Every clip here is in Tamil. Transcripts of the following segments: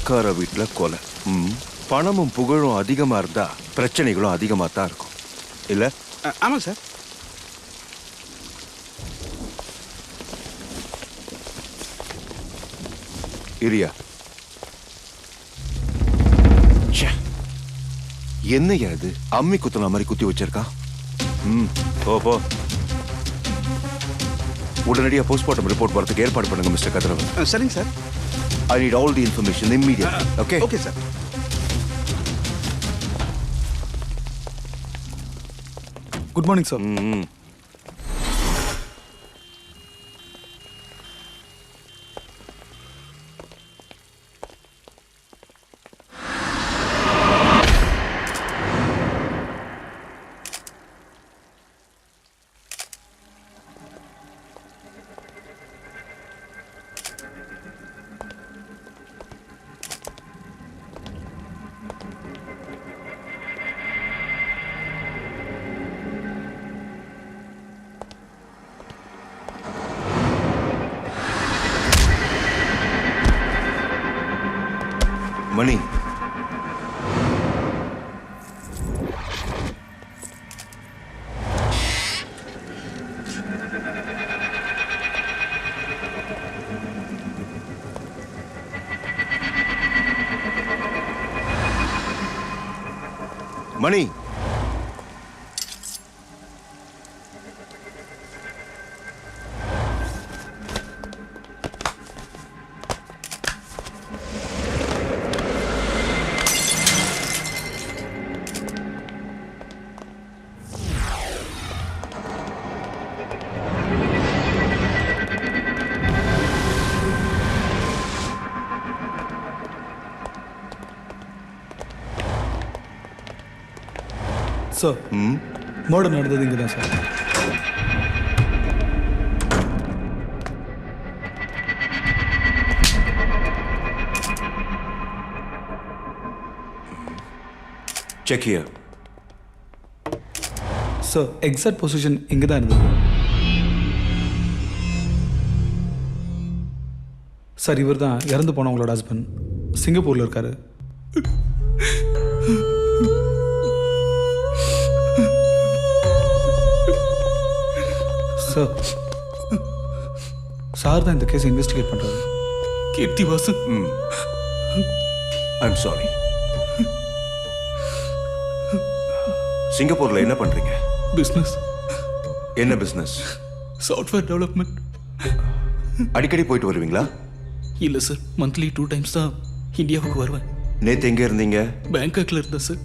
பணக்கார வீட்டுல கொலை. பணமும் புகழும் அதிகமா இருந்தா பிரச்சனைகளும் அதிகமா தான் இருக்கும் இல்ல? ஆமாம் சார். இரியா, என்னையா இது அம்மி குத்துன மாதிரி குத்தி வச்சிருக்கான்? போ உடனடியா போஸ்ட்மார்ட்டம் ரிப்போர்ட் வரதுக்கு ஏற்பாடு பண்ணுங்க மிஸ்டர் கதிரவன். சரிங்க sir. I need all the information immediately. Okay? Okay, sir. Good morning, sir. Money, money, Sir, murder நடந்தது இங்க தான் sir. check here. Sir, exact position இங்க தான் இருந்தது. சார், இவர் தான் இறந்து போனவங்களோட ஹஸ்பண்ட். சிங்கப்பூர்ல இருக்காரு. சார் தான் இந்த கேஸ் இன்வெஸ்டிகேட் பண்றாரு. கீர்த்திவாசு. I'm sorry. சிங்கப்பூர்ல என்ன பண்றீங்க? பிசினஸ். என்ன பிசினஸ்? Software development. அடிக்கடி போயிட்டு வருவீங்களா? இல்ல சார், மந்த்லி 2 times தான் இந்தியாவுக்கு வருவேன். நேத்து எங்க இருந்தீங்க? பேங்காக்ல இருந்தேன் சார்.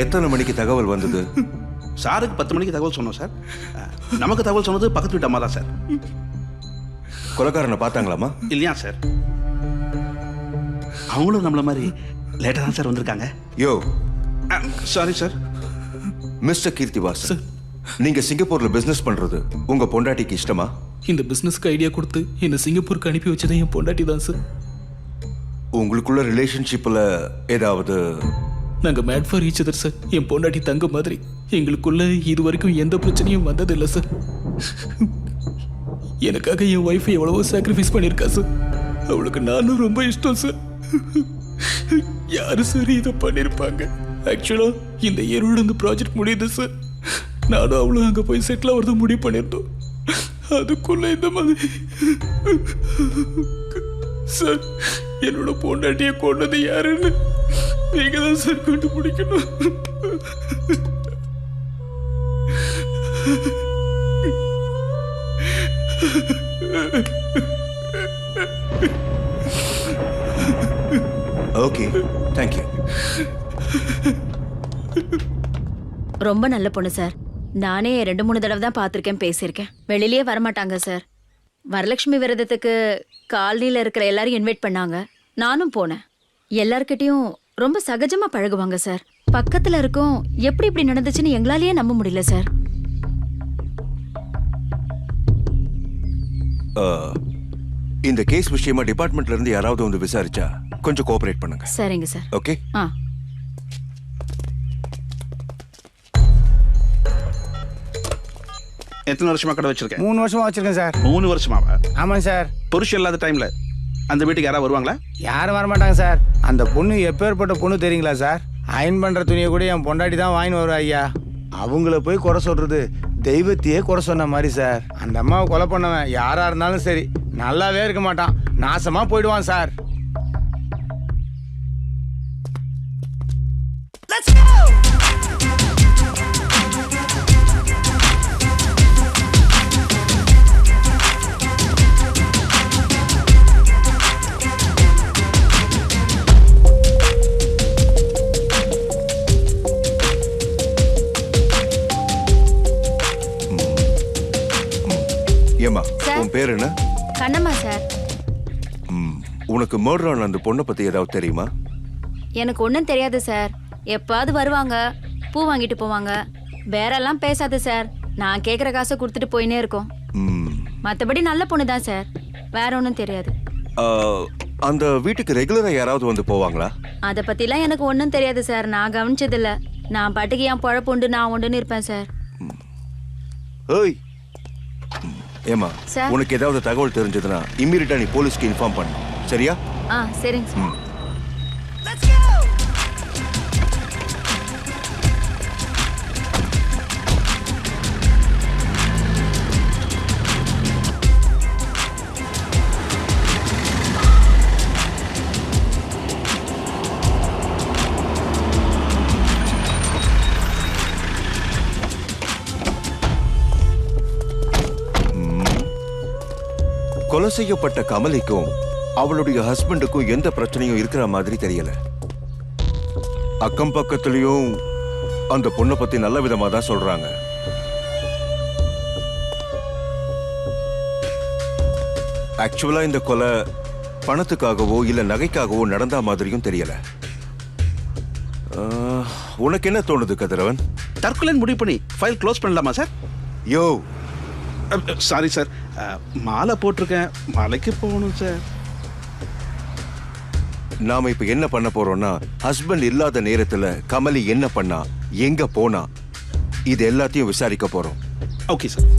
எத்தனை மணிக்கு தகவல் வந்தது? சாருக்கு 10 மணிக்கு தகவல் சொன்னோம் சார். நமக்கு தகவல் சொன்னது பக்கத்து வீட்டு அம்மா தான் சார். கொலைக்காரனை பார்த்தாங்களாமா? இல்லையா சார், அவங்களும் நம்மள மாதிரி லேட்டாக தான் சார் வந்திருக்காங்க. யோ, சாரி சார். மிஸ்டர் கீர்த்திவாஸ், நீங்க சிங்கப்பூர்ல பிசினஸ் பண்றது உங்க பொண்டாட்டிக்கு இஷ்டமா? இந்த பிசினஸ்க்கு ஐடியா கொடுத்து என்ன சிங்கப்பூருக்கு அனுப்பி வச்சதே என் பொண்டாட்டி தான் சார். உங்களுக்குள்ள ரிலேஷன்ஷிப்ல ஏதாவது? நாங்க made for each other sir. என் பொண்டாட்டி தங்க மாதிரி. எங்களுக்குள்ள இது வரைக்கும் எந்த பிரச்சனையும் வந்ததில்லை சார். எனக்காக என் ஒய்ஃபை எவ்வளவோ சாக்ரிஃபைஸ் பண்ணியிருக்கா சார். அவளுக்கு நானும் ரொம்ப இஷ்டம் சார். யாரு சார் இதை பண்ணியிருப்பாங்க? ஆக்சுவலா இந்த இயரோட இந்த ப்ராஜெக்ட் முடியுது சார். நானும் அவளும் அங்கே போய் செட்டில் ஆகிறத முடிவு பண்ணியிருந்தோம். அதுக்குள்ள இந்த மாதிரி சார், என்னோட பொண்டாட்டியை கொண்டது யாருன்னு நீங்க தான் சார் கண்டுபிடிக்கணும். Okay, thank you. ரொம்ப நல்ல பொண்ணு சார். நானே 2-3 தடவை தான் பார்த்துருக்கேன், பேசியிருக்கேன். வெளியிலேயே வரமாட்டாங்க சார். வரலட்சுமி விரதத்துக்கு காலனியில் இருக்கிற எல்லாரையும் இன்வைட் பண்ணாங்க. நானும் போனேன். எல்லார்கிட்டையும் ரொம்ப சகஜமா பழகுவாங்க சார். பக்கத்துல இருக்கோம், எப்படி இப்படி நடந்துச்சுன்னு எங்களாலேயே நம்ப முடியல சார். இந்த கேஸ் விஷயமா டிபார்ட்மெண்ட்ல இருந்து யாராவது வந்து விசாரிச்சா கொஞ்சம் கோஆபரேட் பண்ணுங்க. சரிங்க சார். ஓகே. எத்தனை வருஷமா கடை வச்சிருக்கேன்? 3 வருஷமா வச்சிருக்கேன் சார். 3 வருஷமாவா? ஆமாம் சார். புருஷன் இல்லாத டைம்ல அந்த வீட்டுக்கு யாராவது வருவாங்களா? யாரும் வரமாட்டாங்க சார். அந்த பொண்ணு எப்பேற்பட்ட பொண்ணு தெரியுங்களா சார்? அயன் பண்ணுற துணியை கூட என் பொண்டாட்டி தான் வாங்கின்னு வருவா ஐயா. அவங்கள போய் குறை சொல்கிறது தெய்வத்தையே குறை சொன்ன மாதிரி சார். அந்த அம்மாவை கொலை பண்ணவன் யாராக இருந்தாலும் சரி நல்லாவே இருக்க மாட்டான், நாசமாக போயிடுவான் சார். ஏமா சார். உன் பேர் என்ன? கண்ணம்மா சார். உனக்கு மர்டர் ஆன அந்த பொண்ணை பத்தி ஏதாவது தெரியுமா? எனக்கு ஒன்றும் தெரியாது சார். எப்பாவது வருவாங்க, பூ வாங்கிட்டு போவாங்க, வேறெல்லாம் பேசாது சார். நான் கேட்குற காசை கொடுத்துட்டு போயினே இருக்கோம். ம், மற்றபடி நல்ல பொண்ணு தான் சார், வேற ஒன்றும் தெரியாது. ஆ, அந்த வீட்டுக்கு ரெகுலரா யாராவது வந்து போவாங்களா? அதை பற்றிலாம் எனக்கு ஒன்றும் தெரியாது சார். நான் கவனிச்சதில்ல. நான் பாட்டுக்கு என் பழப்பு உண்டு நான் உண்டுன்னு இருப்பேன் சார். ஏய் ஏமா, சார். உனக்கு ஏதாவது தகவல் தெரிஞ்சதுன்னா இம்மீடியட்டா நீ போலீஸ்க்கு இன்ஃபார்ம் பண்ணு, சரியா? ஆ சரிங்க சார். கொலை செய்யப்பட்ட கமலிக்கும் அவளுடைய ஹஸ்பண்டுக்கும் எந்த பிரச்சனையும் இருக்கிற மாதிரி தெரியல. அக்கம் பக்கத்துலயும் அந்த பொண்ணை பத்தி நல்ல விதமா தான் சொல்றாங்க. ஆக்சுவலா இந்த கொலை பணத்துக்காகவோ இல்ல நகைக்காகவோ நடந்த மாதிரியும் தெரியல. உனக்கு என்ன தோணுது கதிரவன்? தற்கொலைன்னு முடிவு பண்ணி ஃபைல் க்ளோஸ் பண்ணலாமா சார்? யோ, சாரி சார், மாலை போட்டிருக்கேன், மாலைக்கு போகணும் சார். நாம இப்ப என்ன பண்ண போறோம்னா, ஹஸ்பண்ட் இல்லாத நேரத்துல கமலி என்ன பண்ணா, எங்க போனா, இது எல்லாத்தையும் விசாரிக்க போறோம். Okay sir.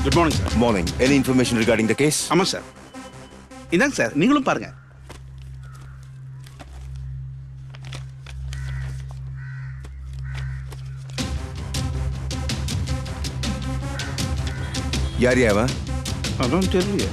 Good morning sir. Morning. Any information regarding the case? ஆமாம் சார். இதாங்க சார், நீங்களும் பாருங்க. யார் அவன்? அதான் தெரியலையே.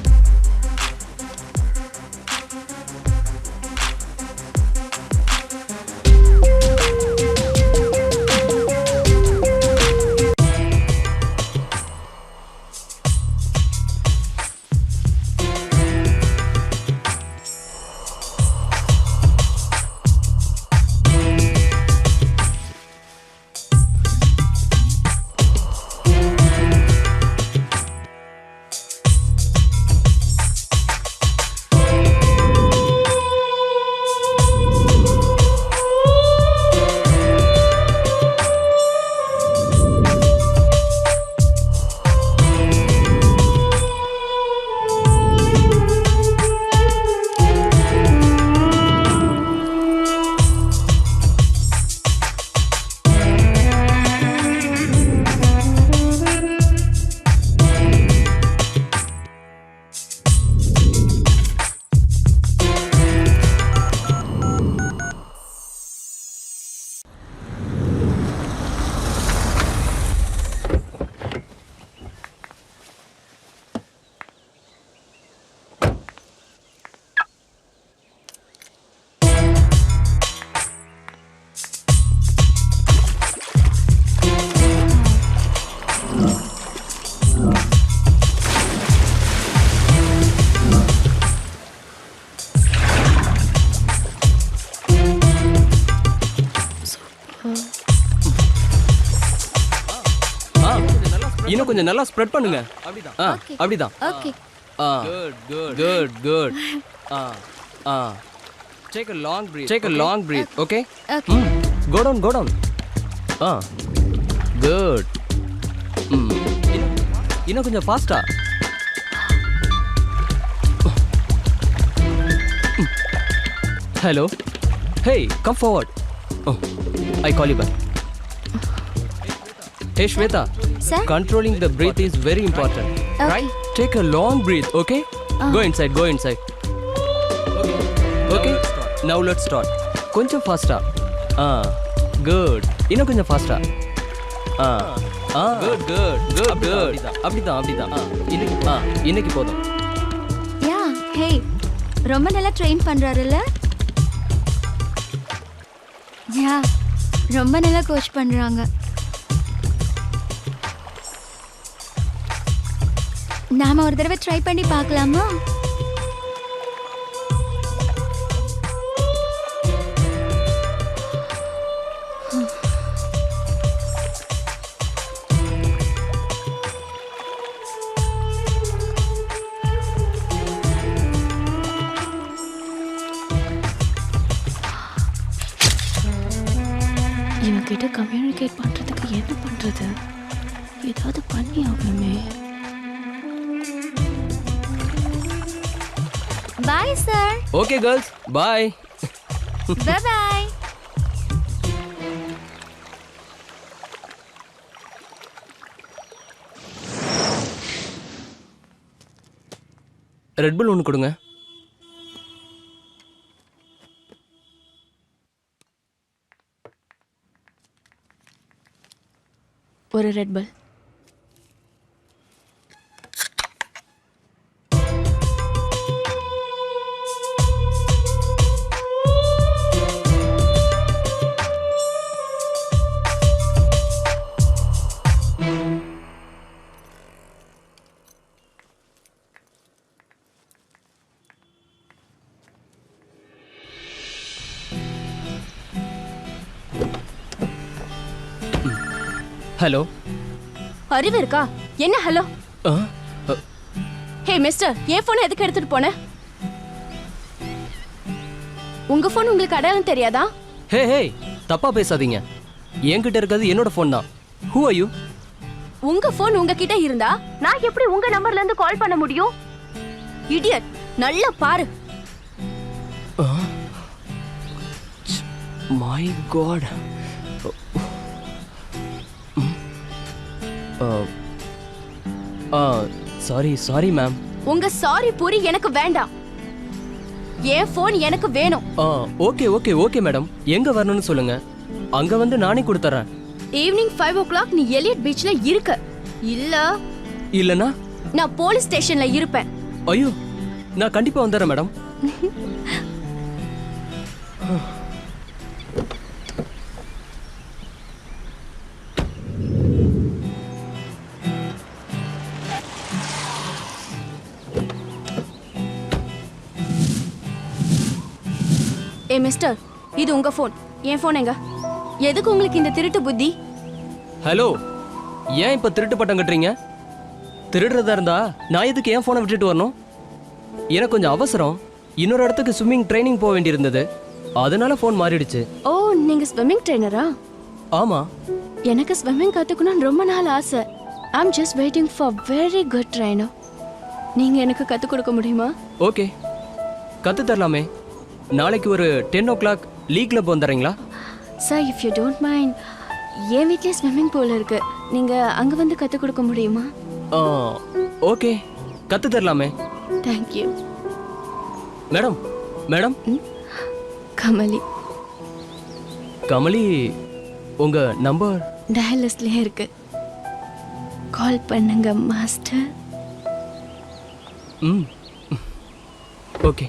இன்னும் கொஞ்சம் நல்லா ஸ்ப்ரெட் பண்ணுங்க அப்படிதான் அப்படிதான் okay good good take a long breath okay okay go down good இன்னும் கொஞ்சம் ஃபாஸ்டா hello hey come forward oh I call you back hey Shweta Sir? controlling the breath is very important right take a long breath okay go inside okay now let's start கொஞ்சம் ஃபாஸ்டா good இன்னும் கொஞ்சம் ஃபாஸ்டா good அப்படிதான் இன்னைக்கு போதும் யா ஹே ரொம்ப நல்லா ட்ரெயின் பண்றாருல்ல யா ரொம்ப நல்லா கோச் பண்றாங்க நாம ஒரு தடவை ட்ரை பண்ணி பார்க்கலாமா இவங்கிட்ட கம்யூனிகேட் பண்ணுறதுக்கு என்ன பண்ணுறது ஏதாவது பண்ணி ஆகணுமே bye sir okay girls bye bye bye red bull ஒன்று கொடுங்க ஒரு ரெட் பல் ஹலோ அறிவு இருக்கா என்ன ஹலோ ஹே மிஸ்டர் என் போனை எதுக்கு எடுத்துட்டு போன உங்க போன் உங்களுக்கு அடையாளம் தெரியாதா ஹே தப்பா பேசாதீங்க என்கிட்ட இருக்கிறது என்னோட ஃபோன் தான் ஹூ ஆர் யூ உங்க போன் உங்ககிட்ட இருந்தா நான் எப்படி உங்க நம்பர்ல இருந்து கால் பண்ண முடியும் இடியட் நல்லா பாரு மை காட் சாரி மேம் உங்க சாரி பூரி எனக்கு வேண்டாம் என் போன் எனக்கு வேணும் ஓகே மேடம் எங்க வரணும்னு சொல்லுங்க அங்க வந்து நானே கொடுத்துறேன் ஈவினிங் 5 நீ எலியட் பீச்ல இருக்க இல்லனா நான் போலீஸ் ஸ்டேஷன்ல இருப்பேன் ஐயோ நான் கண்டிப்பா வந்துறேன் மேடம் ஏ மிஸ்டர் இது உங்க போன் என் போன் எங்க எதுக்கு உங்களுக்கு இந்த திருட்டு புத்தி ஹலோ ஏன் இப்ப திருட்டு பட்டம் கட்டுறீங்க திருடுறதா இருந்தா நான் எதுக்கு என் போனை விட்டுட்டு வரணும் எனக்கு கொஞ்சம் அவசரம் இன்னொரு இடத்துக்கு ஸ்விம்மிங் ட்ரைனிங் போக வேண்டியிருந்தது அதனால போன் மாறிடுச்சு ஓ நீங்க ஸ்விம்மிங் ட்ரெயினரா ஆமா எனக்கு ஸ்விம்மிங் கத்துக்கணும்னு ரொம்ப நாள் ஆசை I'm just waiting for very good trainer நீங்க எனக்கு கத்து கொடுக்க முடியுமா ஓகே கத்து தரலாமே நாளைக்கு ஒரு 10 லீக் கிளப் வந்துறீங்களா sir if you don't mind என் வீட்டிலே ஸ்விம்மிங் பூல் இருக்கு நீங்க அங்க வந்து கத்து கொடுக்க முடியுமா ஓகே கத்து தரலாமே தேங்க்யூ மேடம் கமலி கமலி உங்க நம்பர் டயல் லிஸ்ட்லயே இருக்கு கால் பண்ணுங்க master okay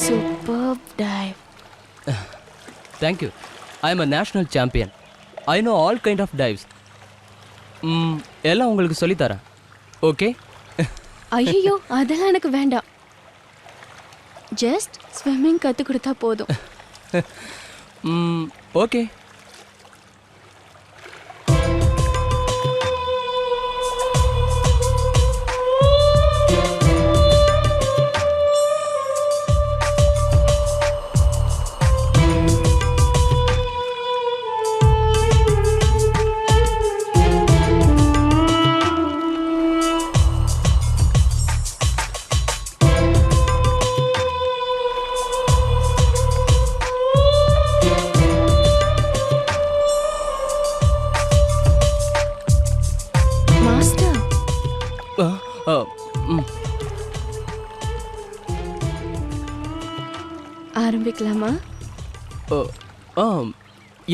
Superb dive. Thank you. I am a national champion. I know all kind of dives. எல்லாம் உங்களுக்கு சொல்லி தரேன் ஓகே ஐயோ அதெல்லாம் எனக்கு வேண்டாம் ஜஸ்ட் ஸ்விம்மிங் கற்றுக் கொடுத்தா போதும். ஓகே. மாஸ்டர், ஆரம்பிக்கலாமா?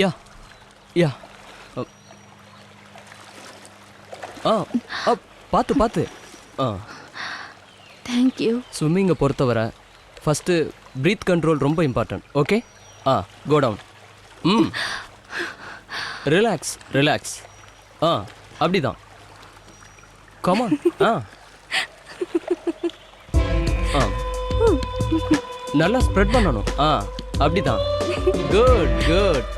யா யா. பார்த்து பார்த்து. தேங்க்யூ. ஸ்விம்மிங்கை பொறுத்தவரை ஃபஸ்ட்டு ப்ரீத் கண்ட்ரோல் ரொம்ப important. Okay. Go down. Relax relax. அப்படிதான். கமான். நல்லா ஸ்ப்ரெட் பண்ணணும். அப்படிதான். Good good.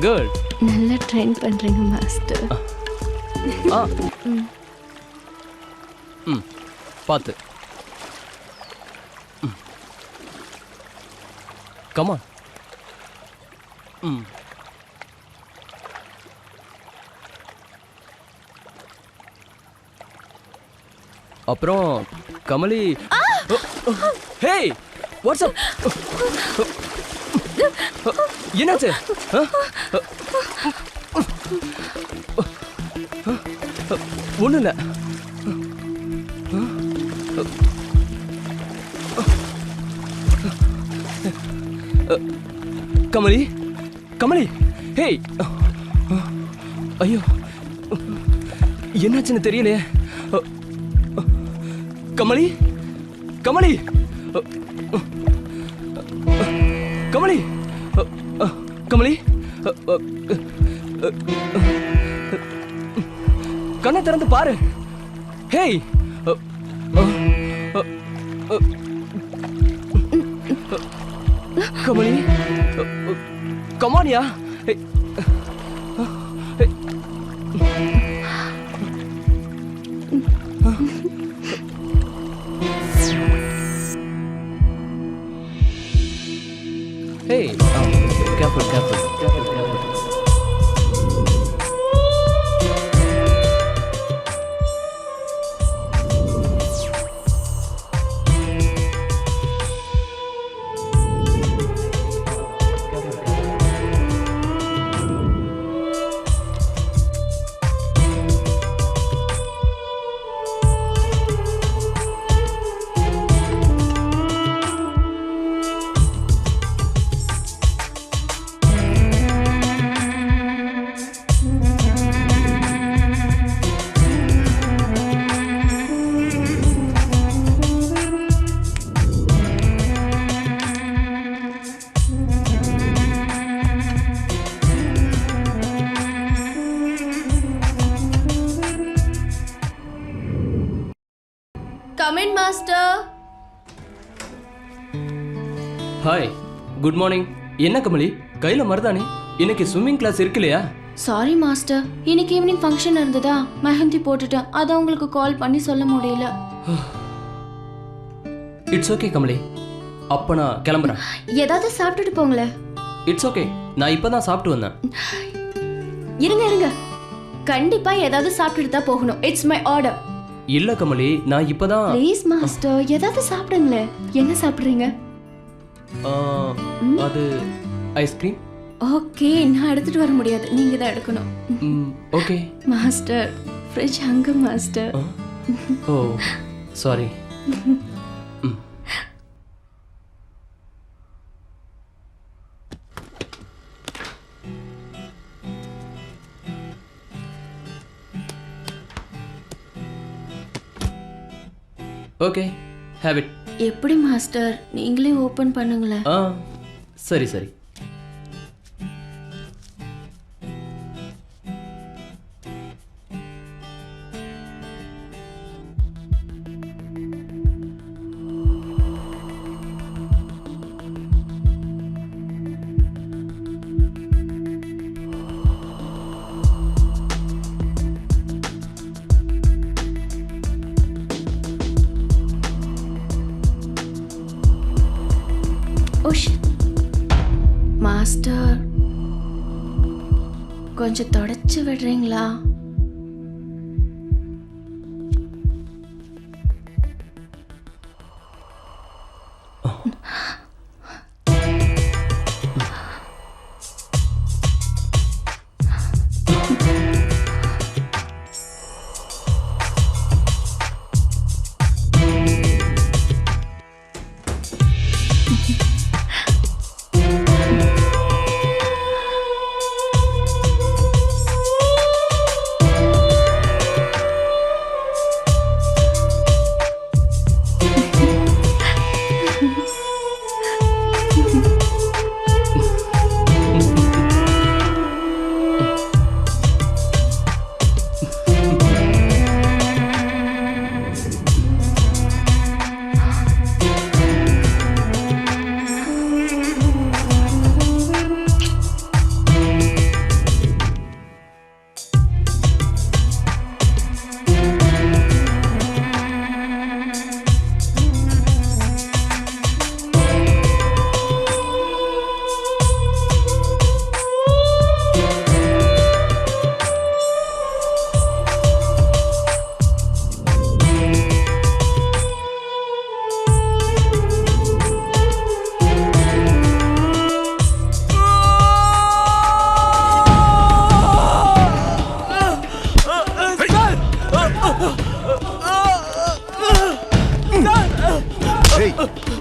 குட். நல்லா ட்ரெயின் பண்ணுறீங்க மாஸ்டர். பார்த்து. கமான். அப்புறம் கமலி. ஹே, வாட்ஸ் அப்? என்னாச்சு? ஒன்றும் இல்லை. கமலி கமலி. ஹே, ஐயோ, என்னாச்சுன்னு தெரியலையே. கமலி கமலி கமலி கமலி. கண்ணை திறந்து பாரு. ஹேய், கமலி, கமானியா. Hey, careful, careful, careful, careful. Come in, master. Hi, good morning. என்ன கமலி, கையில் மருதானே? இன்னைக்கு ஸ்விம்மிங் கிளாஸ் இருக்குல்லையா? சாரி மாஸ்டர், இன்னைக்கு ஈவினிங் ஃபங்க்ஷன் இருந்ததா, மெஹந்தி போட்டுட்டேன். அதான் உங்களுக்கு கால் பண்ணி சொல்ல முடியல. இட்ஸ் ஓகே கமலி, அப்போ நான் கிளம்புறேன். ஏதாவது சாப்பிட்டுட்டு போங்களேன். இட்ஸ் ஓகே, நான் இப்போ தான் சாப்பிட்டு வந்தேன். இருங்க இருங்க, கண்டிப்பா ஏதாவது சாப்பிட்டுட்டு தான் போகணும். It's my order. இல்லை கமலி, நான் இப்போ தான். ப்ளீஸ் மாஸ்டர், ஏதாவது சாப்பிடுங்களேன். என்ன சாப்பிட்றீங்க? அது ஐஸ்கிரீம். ஓகே, நான் எடுத்துட்டு வர முடியாது, நீங்க தான் எடுக்கணும். ஓகே மாஸ்டர், ஃப்ரிட்ஜ் அங்க master. Oh sorry. Okay, have it. எப்படி மாஸ்டர், நீங்களே ஓபன் பண்ணுங்களேன். சரி சரி. கொஞ்சம் தொடச்சு விடுறீங்களா?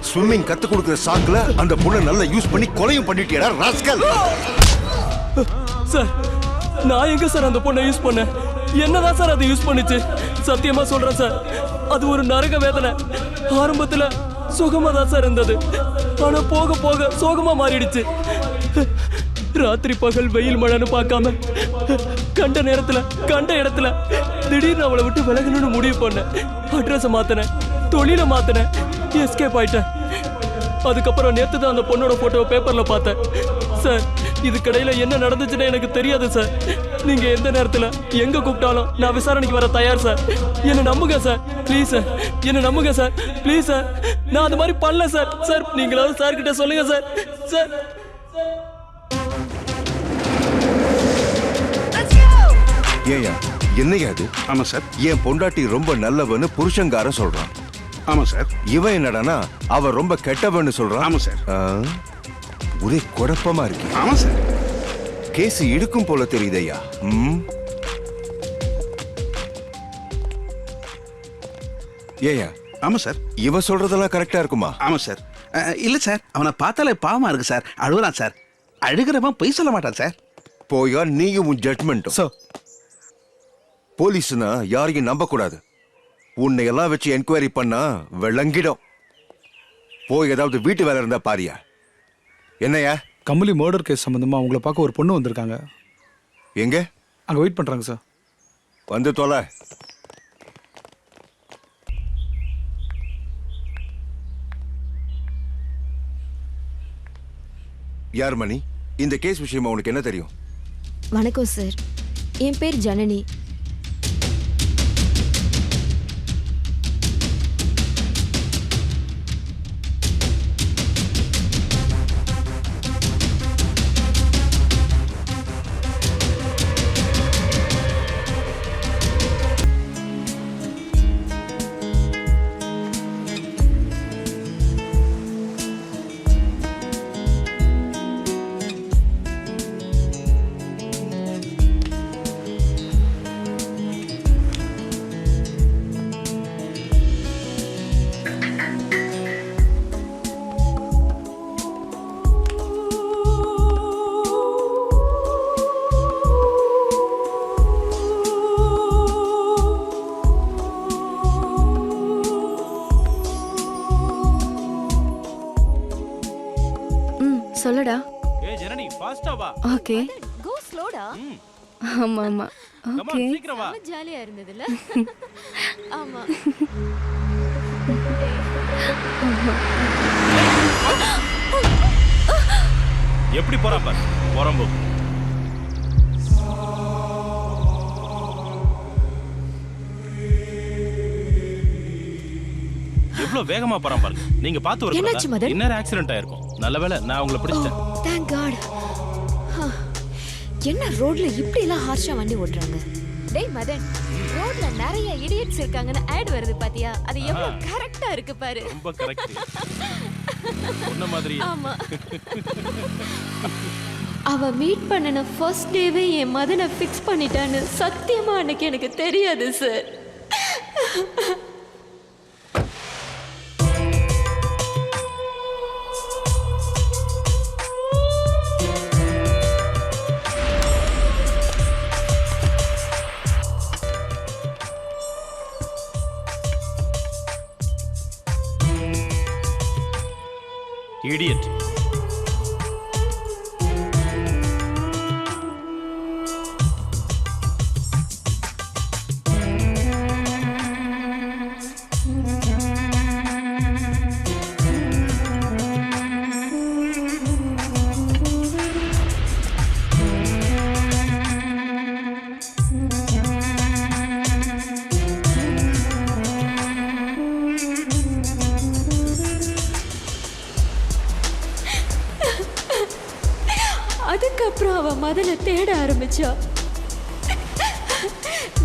ஸ்விம்மிங் கத்து கொடுக்கிற சாக்குல அந்த பொண்ணை நல்லா யூஸ் பண்ணி கொலையும் பண்ணிட்டியடா ராஸ்கல். சார் நான் எங்க சார் அந்த பொண்ணை யூஸ் பண்ணேன்? என்னதான் சார் அதை யூஸ் பண்ணுச்சு? சத்தியமா சொல்றேன் சார், அது ஒரு நரக வேதனை. ஆரம்பத்துல சுகமா தான் சார் இருந்தது, ஆனா போக போக சோகமா மாறிடுச்சு. ராத்திரி பகல் வெயில் மழைன்னு பார்க்காம கண்ட நேரத்துல கண்ட இடத்துல திடீர்னு அவளை விட்டு விலகணும்னு முடிவு பண்ணேன். அட்ரஸை மாத்தினேன், தொழிலை மாத்தினேன், எஸ்கேப் ஆயிட்டேன். அதுக்கப்புறம் நேத்து தான் அந்த பொண்ணோட போட்டோவை பேப்பர்ல பார்த்தேன். சார் இதுக்கடையில என்ன நடந்துச்சுன்னு எனக்கு தெரியாது சார். நீங்க எந்த நேரத்துல எங்க கூப்பிட்டாலும் நான் விசாரணைக்கு வர தயார் சார். என்ன நம்புங்க சார், ப்ளீஸ் சார், என்ன நம்புங்க சார், ப்ளீஸ் சார். நான் அது மாதிரி பண்ணல சார். சார் நீங்களாவது சார் கிட்ட சொல்லுங்க சார். சார் ஏயா என்னையா அது? ஆமா சார். என் பொண்டாட்டி ரொம்ப நல்லவன்னு புருஷங்கார சொல்றான். ஆமா சார். இவன் என்னடானா அவ ரொம்ப கெட்டவன்னு சொல்றான். ஆமா சார். ஒரே குழப்பமா இருக்கு. ஆமா சார். கேஸ் இழுக்கும் போல தெரியுதையா? ஏயா? ஆமா சார். இவ சொல்றதெல்லாம் கரெக்டா இருக்குமா? ஆமா சார். இல்ல சார், அவனை பார்த்தாலே பாவமா இருக்கு சார். அழுகுறான் சார். அழுகிறவன் பொய் சொல்ல மாட்டான் சார். போயா நீயும் உன் ஜட்மெண்ட். சார் போலீஸ்னா யாரையும் நம்ப கூடாது. உன்னை எல்லாம் வச்சு என்கொயரி பண்ணா விளங்கிடும். போய் ஏதாவது வீட்டு வேலை இருந்தா பாரியா. என்னையா? கமலி மர்டர் கேஸ் சம்பந்தமா உங்களை பார்க்க ஒரு பொண்ணு வந்திருக்காங்க. எங்க? அங்கே வெயிட் பண்ணுறாங்க சார். வந்து தொலை. யார் மணி? இந்த கேஸ் விஷயமா உனக்கு என்ன தெரியும்? வணக்கம் சார், என் பேர் ஜனனி. சொல்லடா. ஏய் ஜனனி ஃபாஸ்டா வா. ஓகே. கோ ஸ்லோடா. ஆமா ஆமா. ஓகே. சீக்கிரம் வா. ஜாலியா இருந்ததுல. ஆமா. எப்படி போறா பாரு போறம்போ. எவ்வளவு வேகமா போறான் பாருங்க. நீங்க பார்த்து என்னாச்சு வரக்கூடாதா? மதன்? இன்னொரு ஆக்சிடென்ட் ஆயிருக்கும். நல்ல வேளை நான் உங்களை பிடிச்சிட்டேன். Thank God. என்ன ரோட்ல இப்படி எல்லாம் ஹார்ஷா வண்டி ஓட்டுறாங்க? டேய் மதன், ரோட்ல நிறைய இடியட்ஸ் இருக்காங்கன்னு ஆட் வருது பாத்தியா? அது எவ்வளவு கரெக்டா இருக்கு பாரு. ரொம்ப கரெக்ட். சொன்ன மாதிரி. ஆமா. அவ மீட் பண்ணன ஃபர்ஸ்ட் டேவே என் மதனை ஃபிக்ஸ் பண்ணிட்டான்னு சத்தியமா அன்னைக்கு எனக்கு தெரியாது சார். Idiot. அதுக்கப்புறம் அவ மதனை தேட ஆரம்பிச்சா.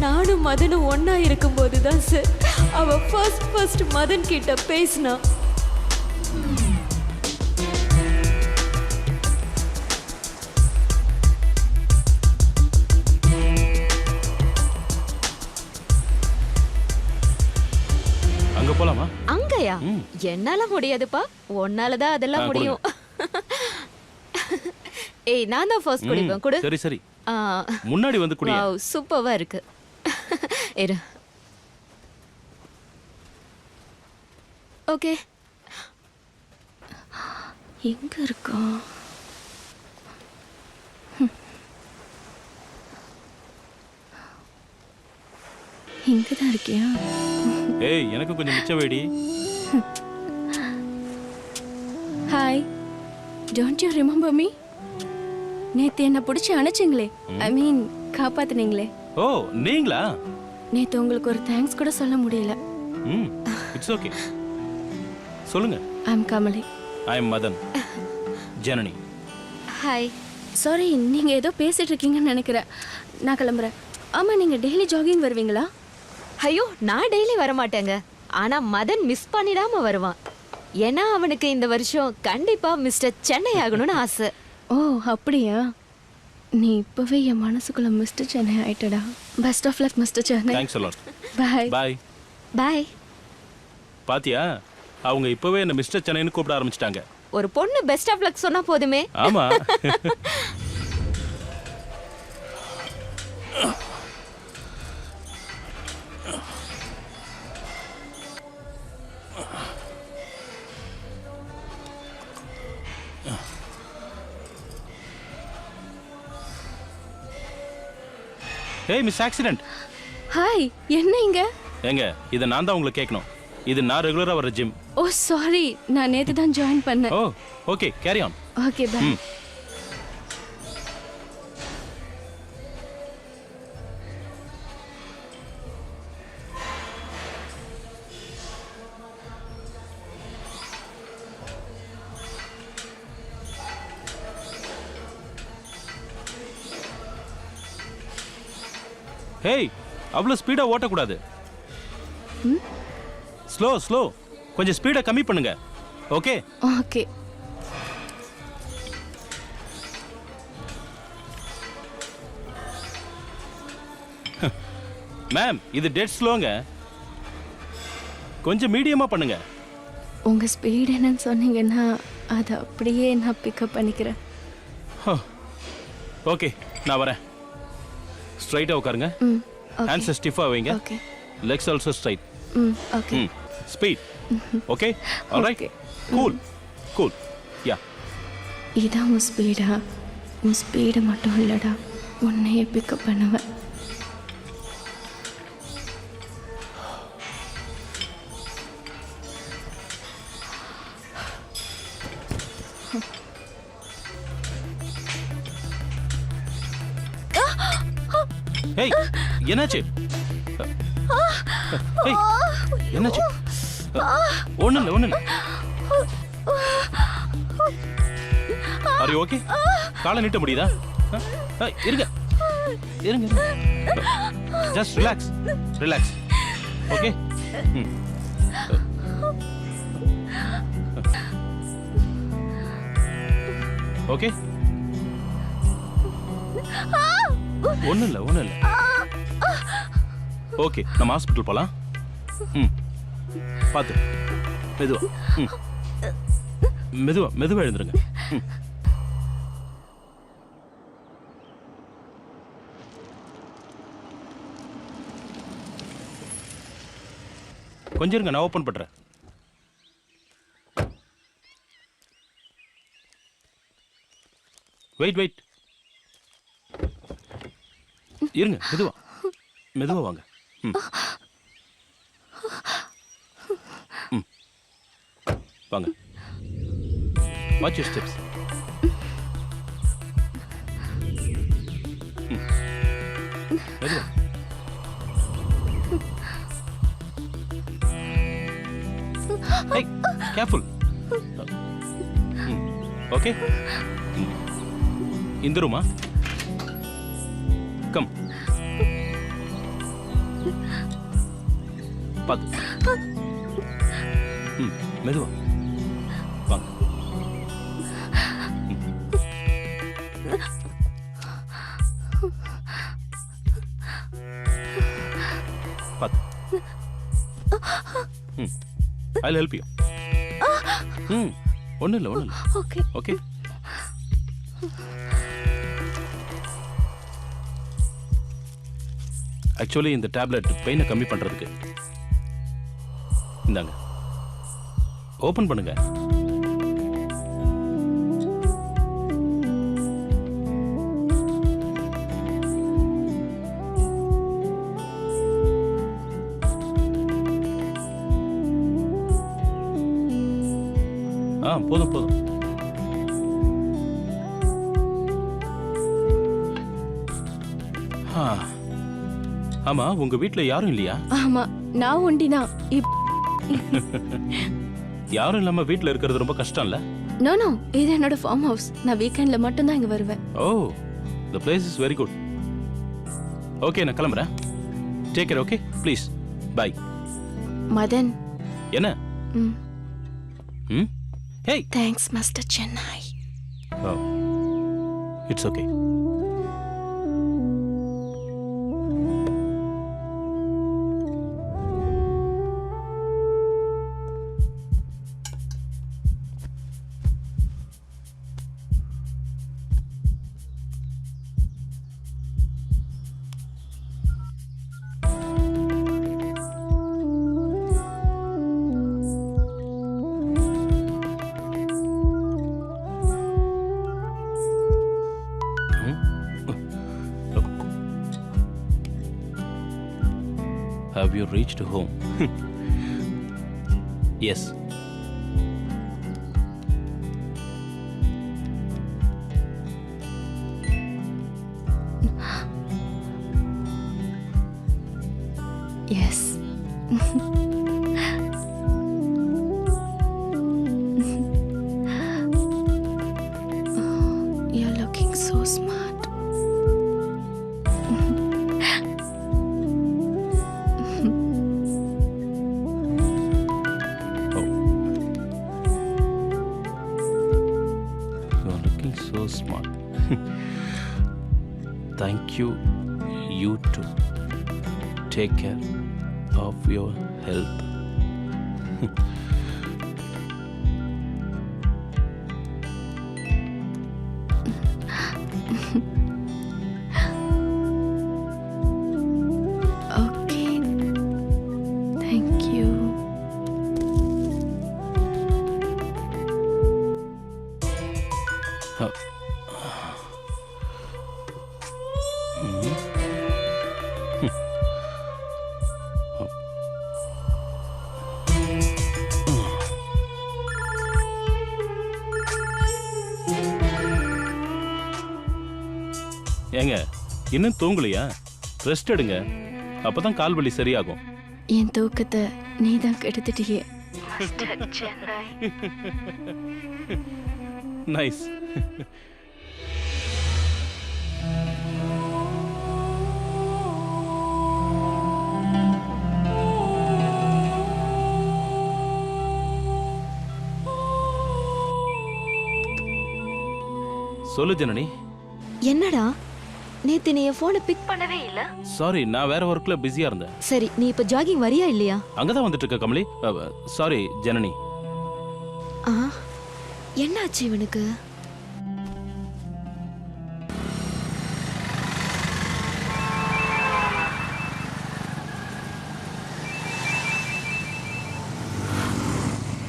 நானும் மதனும் ஒன்னா இருக்கும்போது தான் சார் அவ ஃபர்ஸ்ட் மதன் கிட்ட பேசினா. அங்க போலாமா? அங்கயா? என்னால முடியாதுப்பா, உன்னாலதான் அதெல்லாம் முடியும். ஏய், நான் தான் ஃபர்ஸ்ட் குடிப்பேன். குடு. சரி சரி. முன்னாடி வந்து குடி. வாவ், சூப்பரா இருக்கு. இரு. ஓகே. எங்க இருக்கா? இங்கதான் இருக்கியா? ஏய், எனக்கு கொஞ்சம் மிச்ச வேடி. Hi, don't you remember me? நேத்து என்ன பிடிச்சி அணைச்சிங்களே, ஐ மீன் காப்பாத்துனீங்களே. ஓ, நீங்களா? நேத்து உங்களுக்கு ஒரு தேங்க்ஸ் கூட சொல்ல முடியல. It's okay. சொல்லுங்க. ஐ அம் கமலி. ஐ அம் மதன். ஜனனி. ஹாய். சாரி, நீங்க ஏதோ பேசிட்டு இருக்கீங்கன்னு நினைக்கிறேன். நான் கிளம்புறேன். ஆமா, நீங்க டெய்லி ஜாகிங் வருவீங்களா? ஐயோ, நான் டெய்லி வர மாட்டேங்க. ஆனா மதன் மிஸ் பண்ணிடாம வருவான். ஏன்னா அவனுக்கு இந்த வருஷம் கண்டிப்பா மிஸ்டர் சென்னை ஆகணும்னு ஆசை. ஓ அப்படியா? நீ இப்பவே என் மனசுக்குள்ள மிஸ்டர் சென்னை ஆயிட்டடா. Best of luck mister Chennai. Thanks a lot. Bye bye. Bye. பாத்தியா, அவங்க இப்பவே என்ன மிஸ்டர் சென்னைன்னு கூப்பிட ஆரம்பிச்சிட்டாங்க. ஒரு பொண்ணு பெஸ்ட் ஆஃப் லக் சொன்னா போதுமே. ஆமா. ஏய் மிஸ் ஆக்சிடென்ட். ஹாய், என்ன இங்க? ஏங்க, இதை நான் தான் உங்களுக்கு கேட்கணும். இது நான் ரெகுலரா வர ஜிம். ஓ சாரி, நான் நேத்து தான் ஜாயின் பண்ணேன். Oh okay, carry on. Okay bye. Hey, அவ்வளோ ஸ்பீடா ஓட்டக்கூடாது. ஸ்லோ ஸ்லோ, கொஞ்சம் ஸ்பீடை கம்மி பண்ணுங்க. Okay okay. மேம், இது டெட் ஸ்லோங்க. கொஞ்சம் மீடியமா பண்ணுங்க. உங்க ஸ்பீட் என்னன்னு சொன்னீங்கன்னா அதை அப்படியே நான் பிக்கப் பண்ணிக்கிறேன். ஓகே, நான் வரேன். ஸ்ட்ரைட்டா உட்காருங்க. ஹேண்ட்ஸ் ஸ்டிஃபா வைங்க. Okay. Legs also straight. Okay. Speed. Okay, alright. Cool cool. Ya. இதான் உன் ஸ்பீடா? உன் ஸ்பீடு மட்டும் இல்லடா, உன்னையே பிக்கப் பண்ணுவேன். ஏய், என்னாச்சு? ஏய், என்னாச்சு? ஒண்ணும் இல்ல. Are you okay? காலை நீட்ட முடியுதா? இருங்க இருங்க just relax relax okay okay ஒன்றும் இல்லை ஒன்றும் இல்லை ஓகே நம்ம ஹாஸ்பிட்டல் போகலாம் ம் பார்த்து மெதுவா ம் மெதுவா மெதுவா எழுந்துருங்க ம் கொஞ்சம் இருங்க நான் ஓப்பன் பண்ணுறேன் வெயிட் வெயிட் இருங்க மெதுவா மெதுவா வாங்க ம் ம் வாங்க வாட்ச் யூர் ஸ்டெப்ஸ் மெதுவா Hey, careful. Okay. In the room, huh? Come. Pad. Medua. Bang. Pad. I'll help you. ஒன்றும் இல்லை ஒன்றும் இல்லை ஓகே ஓகே ஆக்சுவலி இந்த டேப்லெட் பெயினை கம்மி பண்ணுறதுக்கு இந்தாங்க ஓப்பன் பண்ணுங்க போதும் போதும் ஆமா உங்க வீட்ல யாரும் இல்லையா ஆமா நான் ஒண்டினா யாரும் இல்லாம வீட்ல இருக்கிறது ரொம்ப கஷ்டம் இல்ல நோ நோ இது என்னோட ஃபார்ம் ஹவுஸ் நான் வீக்கெண்ட்ல மட்டும் தான் இங்க வருவேன் oh the place is very good okay நான் கிளம்புறேன் take care okay please bye Madan என்ன ம் Hey! Thanks, Mr. Chennai. Oh, it's okay. Have you reached home? Yes. Yes. You're looking so smart. So smart. Thank you. You too. Take care of your health. Okay. Thank you. ஏங்க இன்னும் தூங்கலையா ரெஸ்ட் எடுங்க அப்பதான் கால் வலி சரியாகும் என் தூக்கத்தை நீ தான் கெடுத்துட்டியே நைஸ் சொல்லு ஜனனி. என்னடா நேத்து நீ என் போனை பிக் பண்ணவே இல்ல? சாரி, நான் வேற ஒர்க்ல பிஸியா இருந்தேன். சரி, நீ இப்ப ஜாகிங் வரியா இல்லையா? அங்கதான் வந்துட்டு இருக்க கமலி. சாரி ஜனனி. என்னாச்சு இவனுக்கு?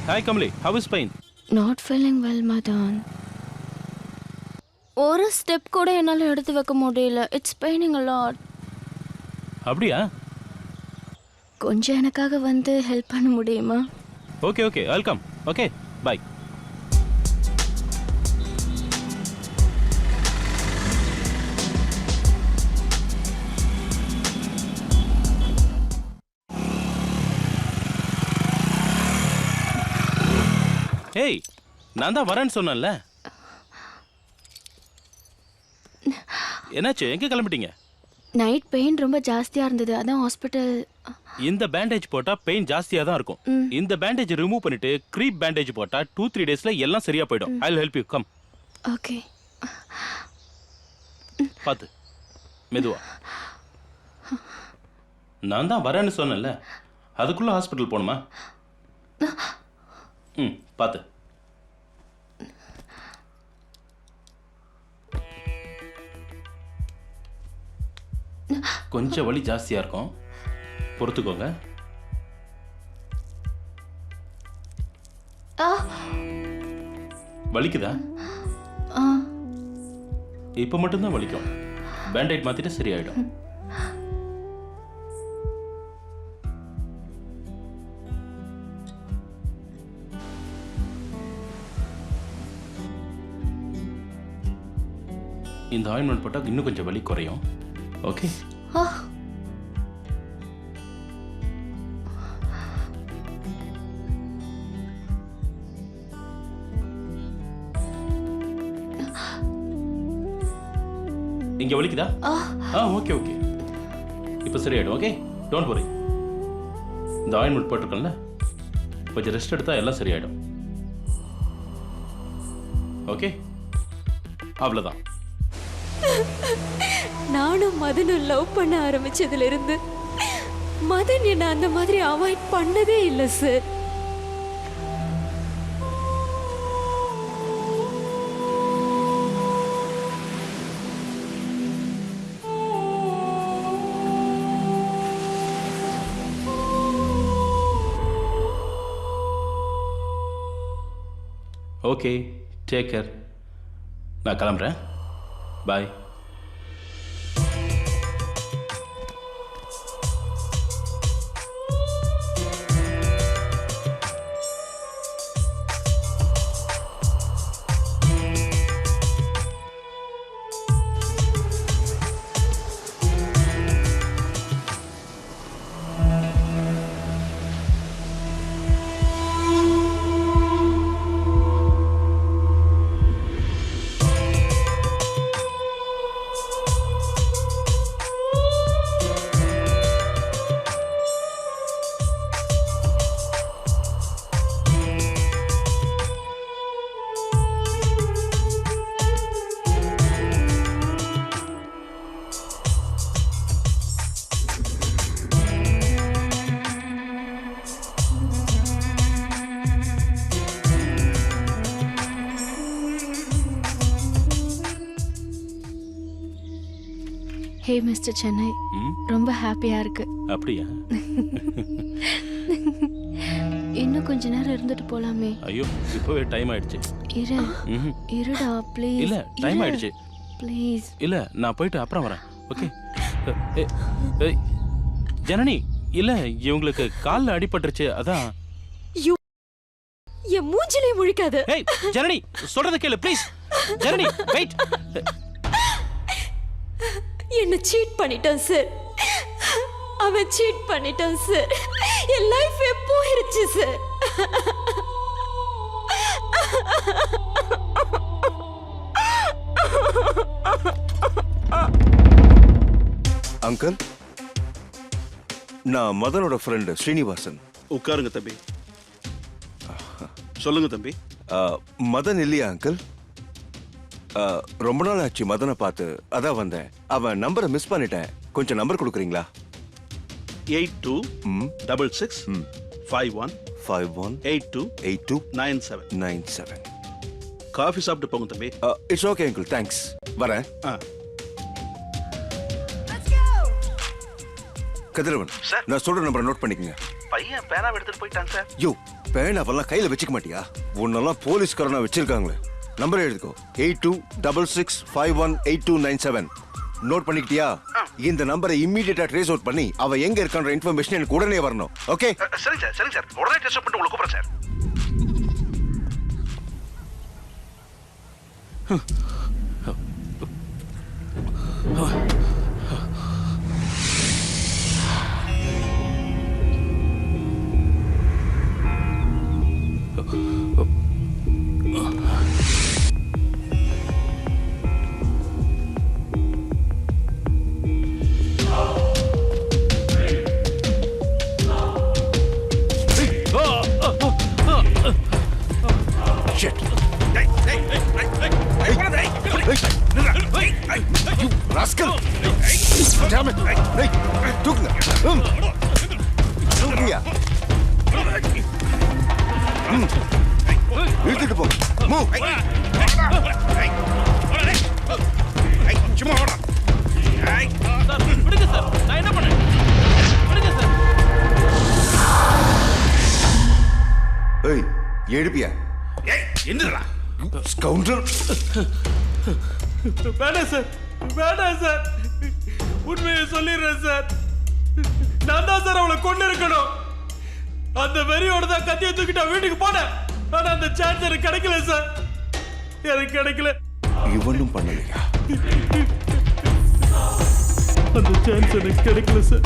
Hi Kamali, how is pain? Not feeling well Madan. ஒரு ஸ்டெப் கூட என்னால் எடுத்து வைக்க முடியல. It's paining a lot. அப்படியா? கொஞ்சம் எனக்காக வந்து ஹெல்ப் பண்ண முடியுமா? Okay okay, welcome. Okay, bye. ஏய், நான் தான் வரேன்னு சொன்னேன்ல. என்னாச்சு, எங்க கிளம்பிட்டீங்க? நைட் பெயின் ரொம்ப ஜாஸ்தியாக இருந்தது, அதான் ஹாஸ்பிட்டல். இந்த பேண்டேஜ் போட்டா பெயின் ஜாஸ்தியா தான் இருக்கும். இந்த பேண்டேஜ் ரிமூவ் பண்ணிட்டு க்ரீப் பேண்டேஜ் போட்டா 2-3 டேஸ்ல எல்லாம் சரியா போயிடும். I will help you. Come. Okay. பாத்து, மெதுவா. நான் தான் வரேன்னு சொன்னேன்ல, அதுக்குள்ள ஹாஸ்பிட்டல் போகணுமா? பாத்து. கொஞ்சம் வலி ஜாஸ்தியா இருக்கும், பொறுத்துக்கோங்க. வலிக்குதா? இப்ப மட்டும்தான் வலிக்கும். பேண்டேட் மாத்திட்டு சரியாயிடும். இந்த ஆயின்மெண்ட் போட்டா இன்னும் கொஞ்சம் வலி குறையும். ஓகே. இங்க வலிக்குதா? ஓகே ஓகே, இப்போ சரியாயிடும். Okay, don't worry. இந்த ஆயின்மெண்ட் போட்டிருக்கேன்ல, கொஞ்சம் ரெஸ்ட் எடுத்தா எல்லாம் சரியாயிடும். ஓகே, அவ்வளவுதான். நானும் மதனும் லவ் பண்ண ஆரம்பிச்சதுல இருந்து மதன் என்ன அந்த மாதிரி அவாய்ட் பண்ணதே இல்லை சார். Okay, take care. நான் கிளம்புறேன். பாய். ஹே மிஸ்டர் சென்னை, ரொம்ப ஹாப்பியா இருக்கு. அப்படியா? இன்னும் கொஞ்ச நேரம் இருந்துட்டு போலாமே. ஐயோ, இப்பவே டைம் ஆயிடுச்சு. இருடா ப்ளீஸ். இல்ல, டைம் ஆயிடுச்சு. ப்ளீஸ். இல்ல, நான் போயிட்டு அப்புறம் வரேன். ஓகே. ஜனனி, இல்ல இவங்களுக்கு கால்ல அடிபட்டுருச்சு, அதான். என் மூஞ்சிலே முழிக்காத. ஏய் ஜனனி, சொல்றத கேளு ப்ளீஸ். ஜனனி, வெயிட். என்ன சீட் பண்ணிட்டான் சார். அவன் சீட் பண்ணிட்டான் சார். என் லைஃபே போயிருச்சு சார். அங்கிள், நான் மதனோட ஃப்ரெண்டு ஸ்ரீனிவாசன். உட்காருங்க தம்பி. சொல்லுங்க தம்பி. மதன் இல்லையா அங்கிள்? ரொம்ப நாள் ஆச்சு மதனை பார்த்து அதான் வந்தேன். அவன் நம்பரை மிஸ் பண்ணிட்டேன். கொஞ்சம் நம்பர் கொடுக்குறீங்களா? 826651518297 காஃபி சாப்பிட்டு போங்க தம்பி. It's okay uncle, thanks. வரேன். கதிரவன் சார். நான் சொல்ற நம்பரை நோட் பண்ணிக்கங்க. பையன் பேனாவை எடுத்துட்டு போயிட்டான் சார். யோ, பேனாவெல்லாம் கையில வச்சுக்க மாட்டியா? உன்னெல்லாம் போலீஸ்காரனா வச்சிருக்காங்களே. நம்பர் எழுதிக்கோ. 8266518297. நோட் பண்ணிக்கிட்டியா? இந்த நம்பரை இம்மீடியட்டா ட்ரேஸ் அவுட் பண்ணி அவ எங்க இருக்கான்ற இன்ஃபர்மேஷன் எனக்கு உடனே வரணும். ஓகே? சரிங்க சார், சரிங்க சார். உடனே டெஸ்ட் பண்ணிட்டு உங்களுக்கு கூப்பிடுறேன் sir. Shit. You rascal. Damn it. Hey, தூக்குங்க. தூக்குங்க. இழுத்துட்டு போ. Move. சும்மா ஓடா. சார் விடுங்க சார், நான் என்ன பண்ணேன்? விடுங்க சார். ஏய், எழுப்பியா? ஏய், என்னடா? ஸ்கவுண்டர். வேண்டாம் சார், வேண்டாம் சார். உண்மையை சொல்லிடுறேன் சார். நான் தான் சார் அவளை கொண்டு இருக்கணும். அந்த வெறியோட தான் கத்தியை தூக்கிட்டா வீட்டுக்கு போனேன். ஆனா அந்த சான்ஸ் எனக்கு கிடைக்கல சார், எனக்கு கிடைக்கல. இவனும் பண்ணலையா? அந்த சான்ஸ் எனக்கு கிடைக்கல சார்.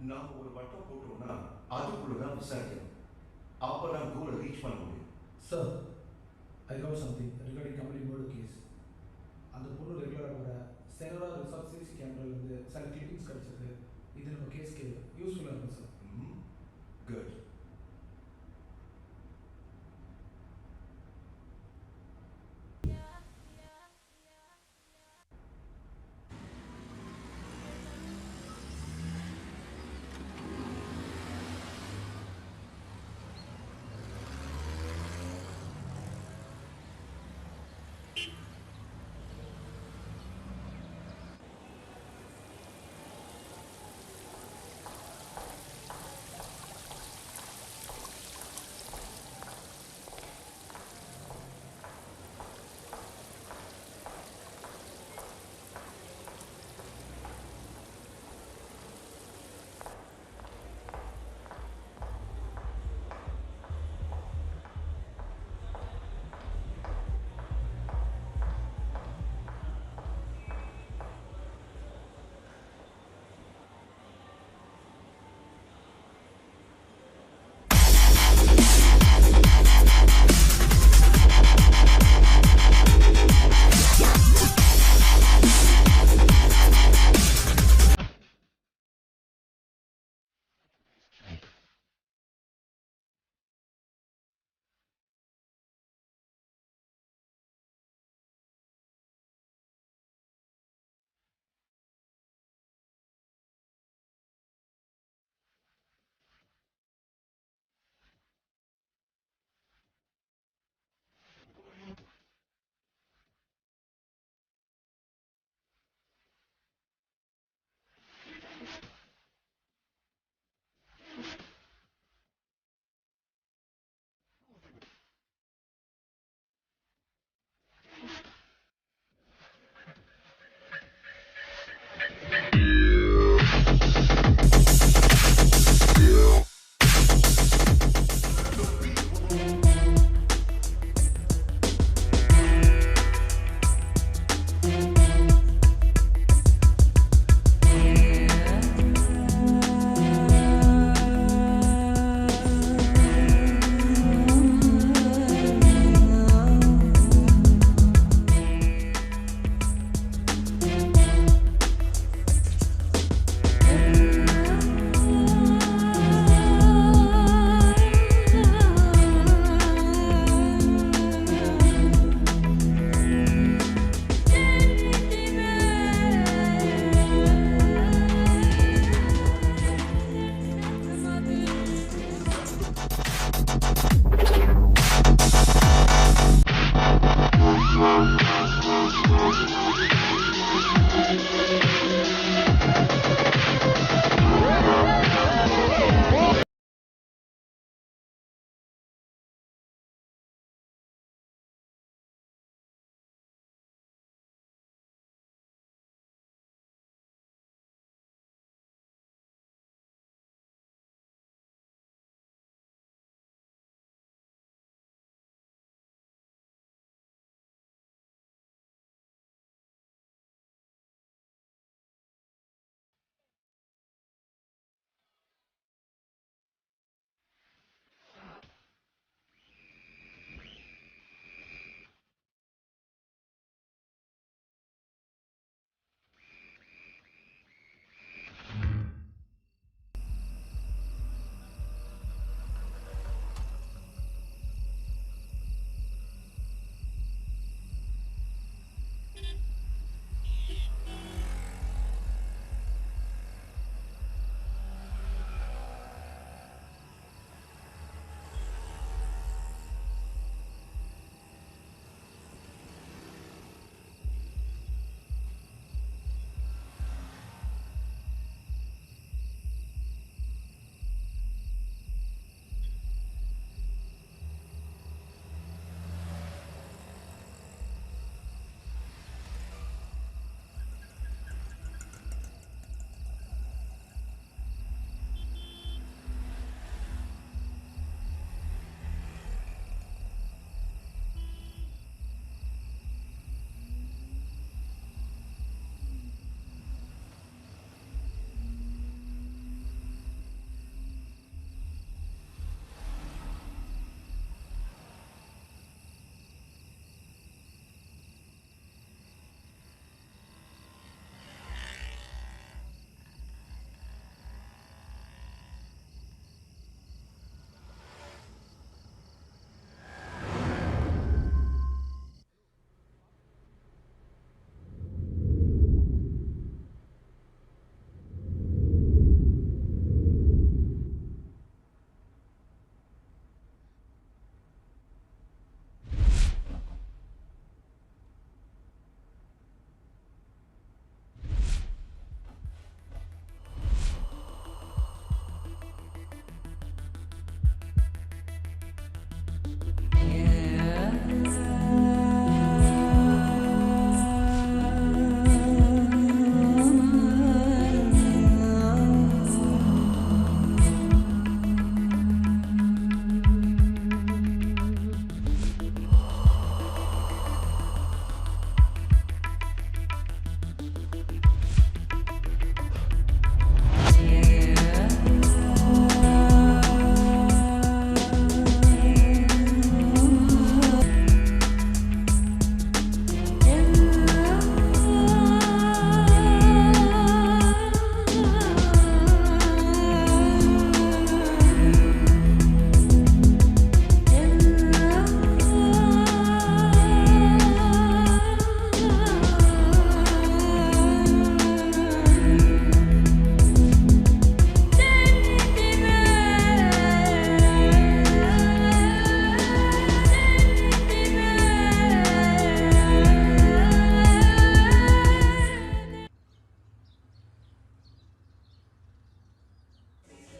நாம ஒரு வட்டம் போட்டோம்னா அதுக்குள்ளதான் விசாரிக்கணும். அப்பதான் கோலை ரீச் பண்ண முடியும். Sir, I got something regarding complete murder case. அந்த பொண்ணு ரெகுலராக வர செனரா ரிசார்ட் சிசி கேமராலேருந்து சில கிளிப்பிங்ஸ் கிடச்சிருக்கு. இது நம்ம கேஸ்க்கு யூஸ்ஃபுல்லாக இருக்கும் சார். குட்.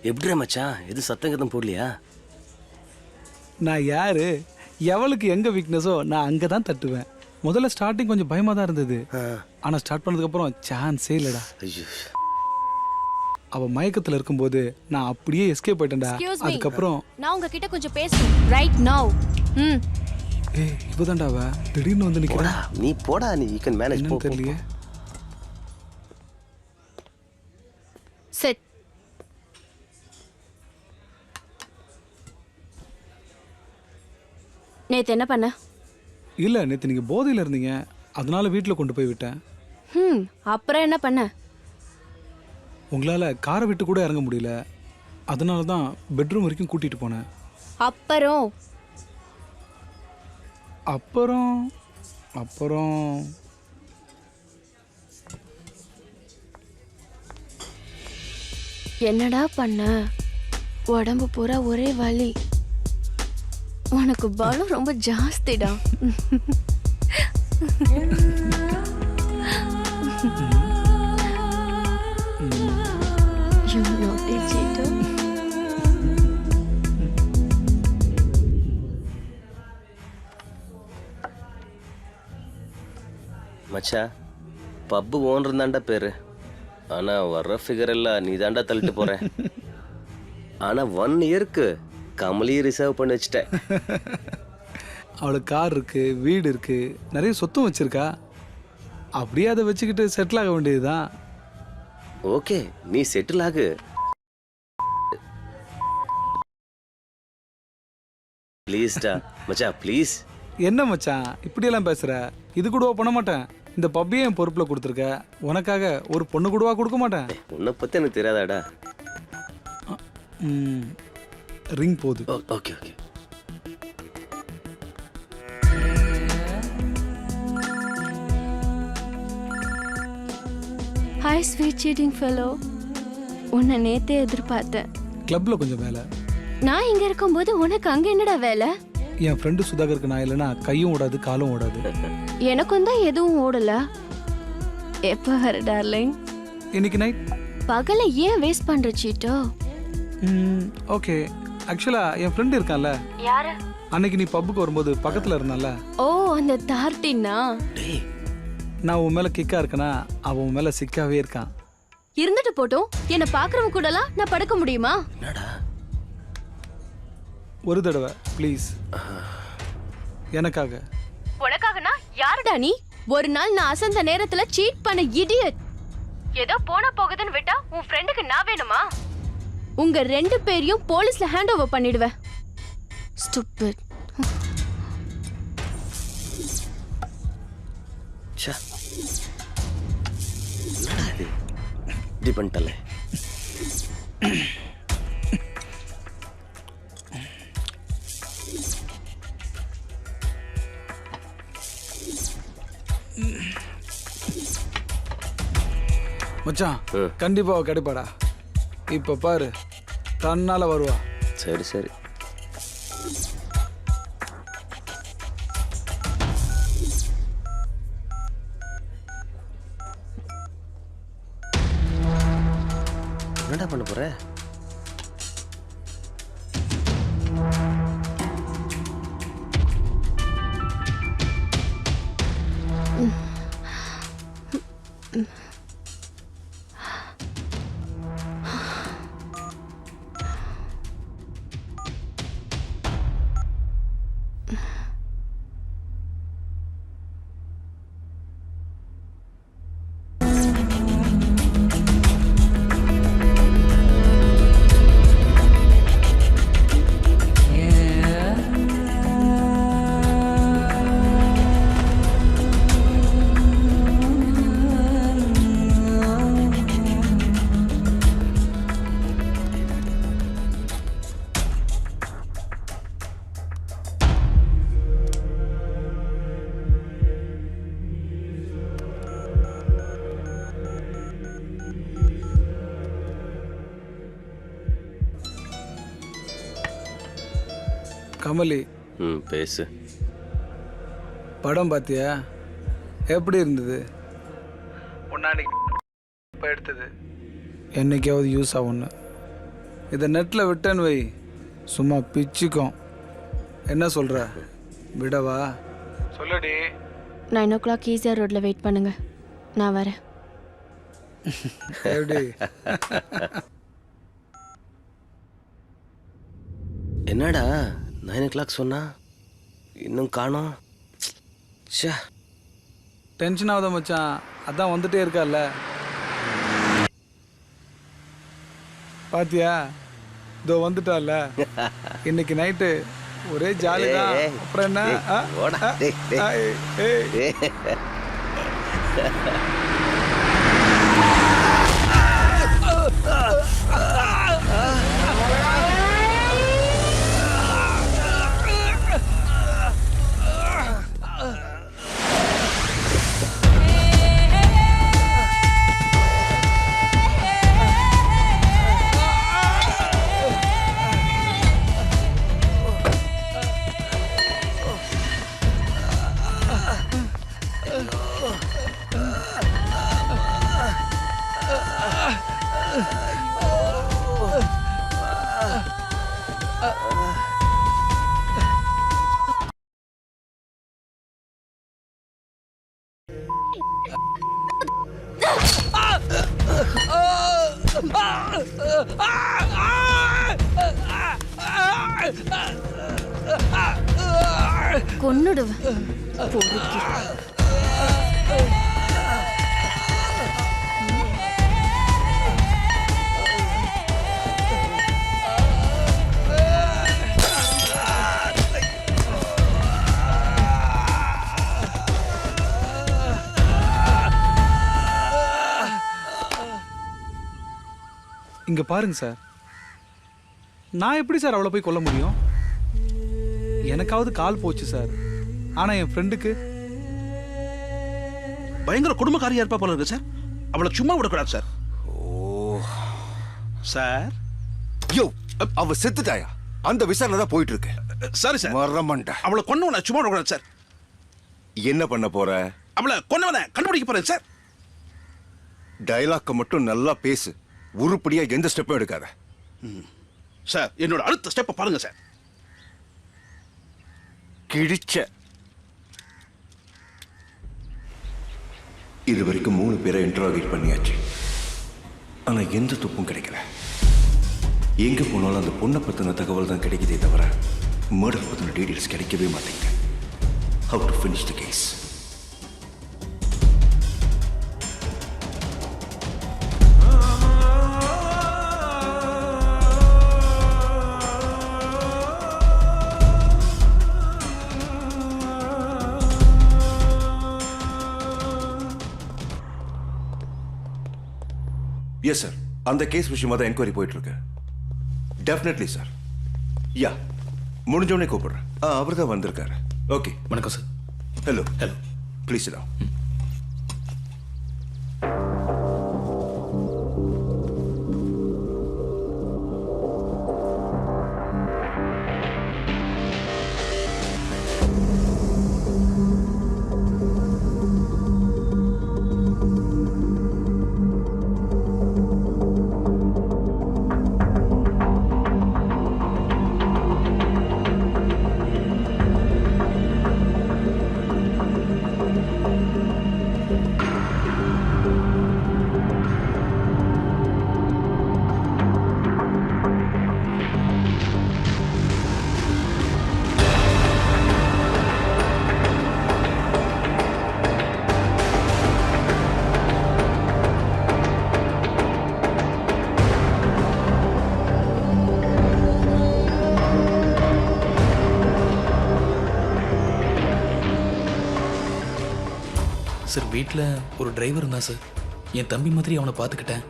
எப்படிடா மச்சான் எது சத்தம் கதம் போடலையா? நான் யாரு, எவளுக்கு எங்க வீக்னஸோ நான் அங்கே தான் தட்டுவேன். முதல்ல ஸ்டார்டிங் கொஞ்சம் பயமாக தான் இருந்தது, ஆனால் ஸ்டார்ட் பண்ணதுக்கப்புறம் சான்ஸே இல்லைடா. ஐயோ, அவள் மயக்கத்தில் இருக்கும்போது நான் அப்படியே எஸ்கேப் போயிட்டேன்டா. அதுக்கப்புறம் நான் உங்ககிட்ட கொஞ்சம் பேசணும் ரைட் நவ். ஏய் இப்போதான்டா அவ திடீர்னு வந்து நிற்கிறா. நீ போடா, நீ யூ கேன் மேனேஜ். என்னன்னு தெரியலையே. செட். நேத்து என்ன பண்ண? இல்லை நேற்று நீங்கள் போதையில் இருந்தீங்க, அதனால வீட்டில் கொண்டு போய் விட்டேன். அப்புறம் என்ன பண்ண? உங்களால் காரை விட்டு கூட இறங்க முடியல, அதனால தான் பெட்ரூம் வரைக்கும் கூட்டிகிட்டு போனேன். அப்புறம் அப்புறம் அப்புறம் என்னடா பண்ண? உடம்பு பூரா ஒரே வலி. உனக்கு பலம் ரொம்ப ஜாஸ்திடா. You naughty cheater. மச்சா, பப்பு ஓனர் தாண்டா பேரு, ஆனா வர்ற ஃபிகர் எல்லாம் நீ தாண்டா தள்ளிட்டு போற. ஆனா 1 இயருக்கு கமலி ரிசர்வ் பண்ணி வச்சுட்டேன். அவளுக்கு கார் இருக்கு, வீடு இருக்கு, நிறைய சொத்தும் வச்சிருக்கா. அப்படியே அதை வச்சுக்கிட்டு செட்டில் ஆக வேண்டியதுதான். ஓகே, நீ செட்டில் ஆகு. ப்ளீஸ்டா மச்சா, ப்ளீஸ். என்ன மச்சான் இப்படியெல்லாம் பேசுற? இது கூடவா பண்ண மாட்டேன். இந்த பப்பியே என் பொறுப்பில் கொடுத்துருக்க, உனக்காக ஒரு பொண்ணு கூடவா கொடுக்க மாட்டேன். உன்னை பற்றி எனக்கு தெரியாதாடா. ரிங் போகுது. Okay okay. Hi sweet cheating fellow. உன்னை நேத்தே எதிர்பார்த்தேன். கிளப்ல கொஞ்சம் வேலை. நான் இங்க இருக்கும்போது உனக்கு அங்க என்னடா வேலை? என் ஃப்ரெண்டு சுதாகருக்கு நான் இல்லைன்னா கையும் ஓடாது காலும் ஓடாது. எனக்கும் தான் எதுவும் ஓடல. எப்ப வர டார்லிங்? இன்னைக்கு நைட். பகல ஏன் வேஸ்ட் பண்ற சீட்டோ? ஓகே, ஆக்சுவலா என் ஃப்ரெண்ட் இருக்கான்ல. யாரு? அன்னைக்கு நீ பப்புக்கு வரும்போது பக்கத்துல இருந்தால. ஓ, அந்த தார்ட்டினா. நான் உன் மேல கிக்கா இருக்கனா, அவன் உன் மேல சிக்காவே இருக்கான். இருந்துட்டு போட்டும், என்ன பாக்குறவங்க கூடலாம் நான் படுக்க முடியுமா? என்னடா? ஒரு தடவை ப்ளீஸ், எனக்காக. உனக்காகனா யாருடா நீ? ஒரு நாள் நான் அசந்த நேரத்துல சீட் பண்ண இடியட். ஏதோ போனா போகுதுன்னு விட்டா உன் ஃப்ரெண்டுக்கு நான் வேணுமா? உங்க 2 பேரையும் போலீஸ்ல ஹேண்ட் ஓவர் பண்ணிடுவேன். ஸ்டூபிட். ச்சே, என்னடா இது இப்படி பண்ணிட்டல. மச்சான் கண்டிப்பா கிடைப்பாடா. இப்ப பாரு, தன்னால வருவா. சரி சரி. என்னடா பண்ண போற? கமலி. பேசு. படம் பார்த்தியா? எப்படி இருந்தது? ஒன்னாடி இப்போ எடுத்தது என்னைக்காவது யூஸ் ஆகும்னு. இதை நெட்டில் விட்டேன்னு வை, சும்மா பிச்சுக்கும். என்ன சொல்கிற, விடவா? சொல்லடி. 9 o'clock ஈஸியாக ரோட்டில் வெயிட் பண்ணுங்க, நான் வரேன். எப்படி? என்னடா 9 o'clock சொன்னா இன்னும் காணோம். டென்ஷன் ஆகுத மச்சான், அதான் வந்துட்டே இருக்கால. பாத்தியா, இதோ வந்துட்டால. இன்னைக்கு நைட்டு ஒரே ஜாலி தான். அப்புறம் என்ன? கொன்னுடுவேன். இங்க பாருங்க சார், நான் எப்படி சார் அவளை போய் கொல்ல முடியும்? எனக்காவது கால் போச்சு சார், ஆனா என் ஃப்ரெண்டுக்கு பயங்கர குடும்பக்காரியா இருப்பா போல இருக்கு சார். அவளை சும்மா விடக்கூடாது சார். ஓ சார், யோ, அவ செத்துட்டாயா? அந்த விசாரணை தான் போயிட்டு இருக்கு. சரி சார். மறமண்டா, அவளை கொன்னவனை சும்மா விடக்கூடாது சார். என்ன பண்ண போற? அவளை கொன்னவனை கண்டுபிடிக்க போறேன் சார். டயலாக்க மட்டும் நல்லா பேசு, உருப்படியா எந்த ஸ்டெப்பும் எடுக்காத. சார், என்னோட அடுத்த ஸ்டெப்பை பாருங்க சார். கிழிச்ச. இது வரைக்கும் 3 பேரை இன்டராகேட் பண்ணியாச்சு, ஆனா எந்த துப்பும் கிடைக்கல. எங்க போனாலும் அந்த பொண்ணை பத்தின தகவல் தான் கிடைக்குதே தவிர மர்டர் பத்தின டீடைல்ஸ் கிடைக்கவே மாட்டேங்குது. How to finish the case? Yes sir, அந்த கேஸ் விஷயமா தான் என்கொயரி போயிட்டு இருக்கு. Definitely sir. யா, முடிஞ்சோடனே கூப்பிடுறேன். அவர் தான் வந்திருக்காரு. ஓகே, வணக்கம் sir. Hello. Hello. Please sit down. Sir, வீட்டில் ஒரு டிரைவர் இருந்தான் சார். என் தம்பி மாதிரி அவனை பார்த்துக்கிட்டேன்.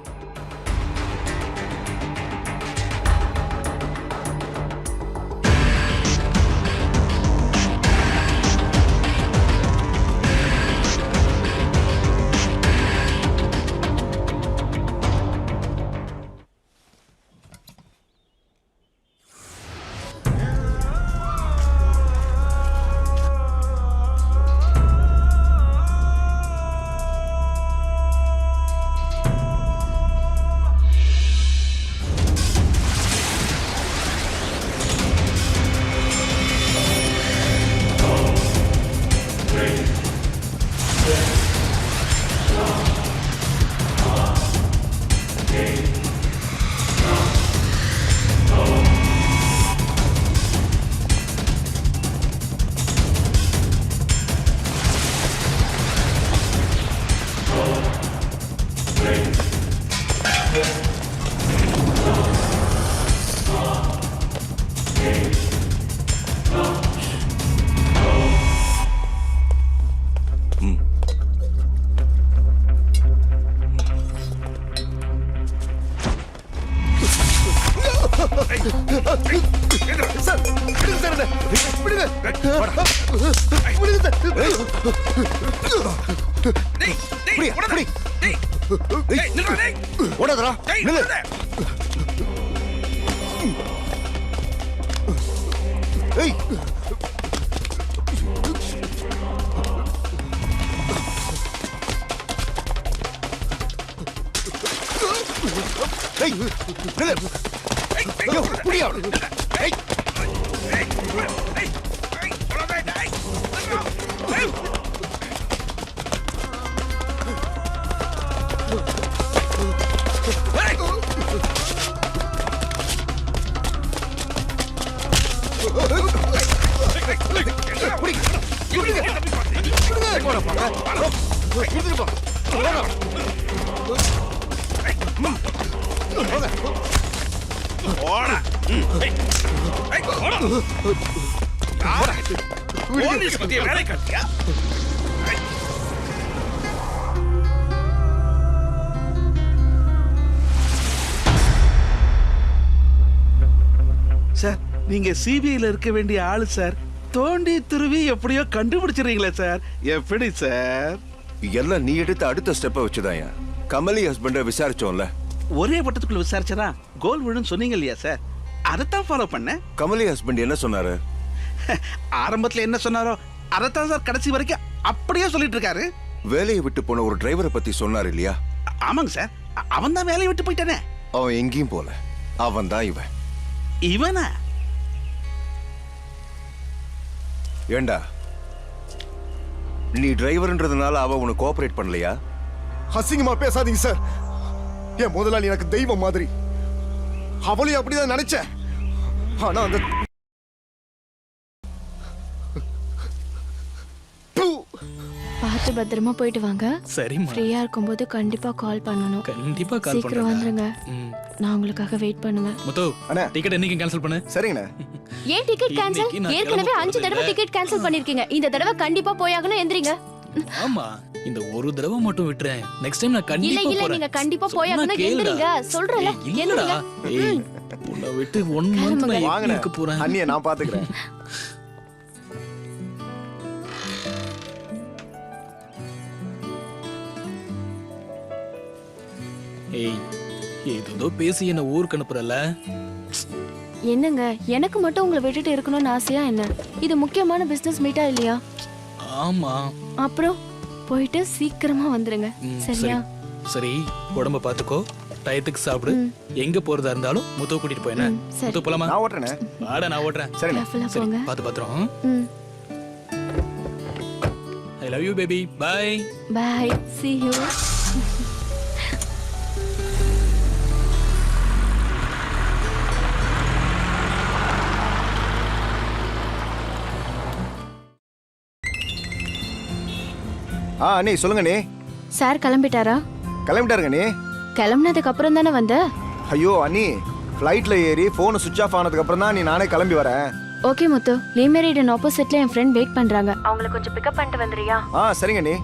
ஓடாதடா நில்லு. ஏய் ஏய் நில்லு. ஐயோ புடியா. ஏய் சார் நீங்க சிபிஐல இருக்க வேண்டிய ஆளு சார். தோண்டி துருவி எப்படியோ கண்டுபிடிச்சிடுறீங்களே சார். எப்படி சார்? எல்லாம் நீ எடுத்த அடுத்த ஸ்டெப்பை வச்சுதாயா கமலி ஹஸ்பண்டை விசாரிச்சோம்ல. ஒரே வட்டத்துக்குள்ள விசாரிச்சனா கோல் விழுன்னு சொன்னீங்க இல்லையா சார்? அதைத்தான் ஃபாலோ பண்ணேன். கமலி ஹஸ்பண்ட் என்ன சொன்னாரு? ஆரம்பத்துல என்ன சொன்னாரோ அதைத்தான் சார் கடைசி வரைக்கும் அப்படியே சொல்லிட்டு இருக்காரு. வேலையை விட்டு போன ஒரு டிரைவரை பத்தி சொன்னார் இல்லையா? ஆமாங்க சார். அவன் தான் வேலையை விட்டு போயிட்டானே. அவன் எங்கேயும் போல. அவன் தான் இவன். இவனா? ஏண்டா நீ டிரைவர்ன்றதுனால அவ உனக்கு கோஆபரேட் பண்ணலையா? அசிங்கமா பேசாதீங்க சார். என் முதலாளி எனக்கு தெய்வம் மாதிரி. அவளையும் அப்படிதான் நினைச்சேன். ஆனா அந்த பார்த்து பத்திரமா போயிட்டு வாங்க. சரிம்மா. ஃப்ரீயா இருக்கும்போது கண்டிப்பா கால் பண்ணணும். கண்டிப்பா கால் சீக்கிரம் வந்துருங்க. நான் உங்களுக்காக வெயிட் பண்ணுவேன். முத்து அண்ணா டிக்கெட் என்னைக்கு கேன்சல் பண்ணு. சரிங்கண்ணா. ஏன் டிக்கெட் கேன்சல்? இன்னைக்கு நான் ஏற்கனவே கிளம்ப 5 தடவை டிக்கெட் கேன்சல் பண்ணிருக்கீங்க. இந்த தடவை கண்டிப்பா போயாகணும். எந்திரிங்க. ஆமா இந்த ஒரு தடவை மட்டும் விட்டுறேன். நெக்ஸ்ட் டைம் நான் இல்ல கண்டிப்பா இல்ல போறேன். நீங்க கண்டிப்பா சொன்னா போயாகணும். கேளுடா. எந்திரிங்க. சொல்றல. ஏய், இல்லடா. எந்திரிங்க. ஏய் உன்னை விட்டு 1 மந்த் நான் வாங்கண்ணே. இருக்க போறேன். அண்ணியை நான் பாத்துக்கிறேன். ஏய் ஏதோ பேசி என்ன ஊருக்கு அனுப்புறல. என்னங்க எனக்கு மட்டும் உங்களை விட்டுட்டு இருக்கணும்னு ஆசையா என்ன? இது முக்கியமான பிசினஸ் மீட்டா இல்லையா? ஆமா. அப்புறம் போயிட்டு சீக்கிரமா வந்துருங்க. சரியா? சரி உடம்ப பாத்துக்கோ. டயத்துக்கு சாப்பிடு. எங்க போறதா இருந்தாலும் முத்து கூட்டிட்டு போயேன. சரி. முத்து போலாமா? நான் ஓட்டுறேனே. வாடா நான் ஓட்டுறேன். சரிண்ணே. கேர்ஃபுல்லா சரி போங்க. பாத்து பத்திரம். ம். I love you baby. Bye. Bye. See you. அண்ணி சொல்லுங்க அண்ணி. சார் கிளம்பிட்டாரா? கிளம்பிட்டாருங்க அண்ணி. கிளம்புனதுக்கு அப்புறம் தானே வந்த? ஐயோ அண்ணி ஃப்ளைட்ல ஏறி போன் சுவிட்ச் ஆஃப் ஆனதுக்கு அப்புறம் தான் நானே கிளம்பி வரேன். ஓகே முத்து. லீமேரிடன் ஆப்போசிட்ல என் ஃப்ரெண்ட் வெயிட் பண்றாங்க. அவங்கள கொஞ்சம் பிக்கப் பண்ணிட்டு வந்துறியா? சரிங்க அண்ணி.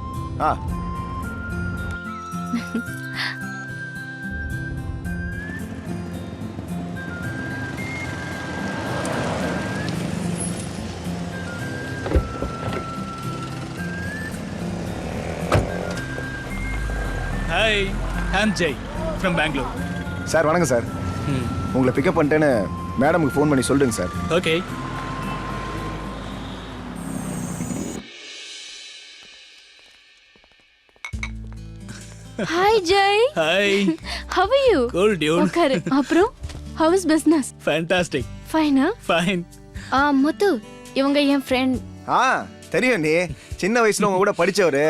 Hi I'm Jai from Bangalore. Sir வணக்கம் சார். உங்களை பிக்கப் பண்ணிட்டேன்னு மேடமுக்கு ஃபோன் பண்ணி சொல்லுங்க sir. Okay. Hi Jai. Hi. How are you? Cool dude. உட்காரு. அப்புறம் how is business? Fantastic. Fine. Fine. முத்து இவங்க என் ஃப்ரெண்ட். தெரியும் நீ சின்ன வயசுல உங்க கூட படிச்சவரு.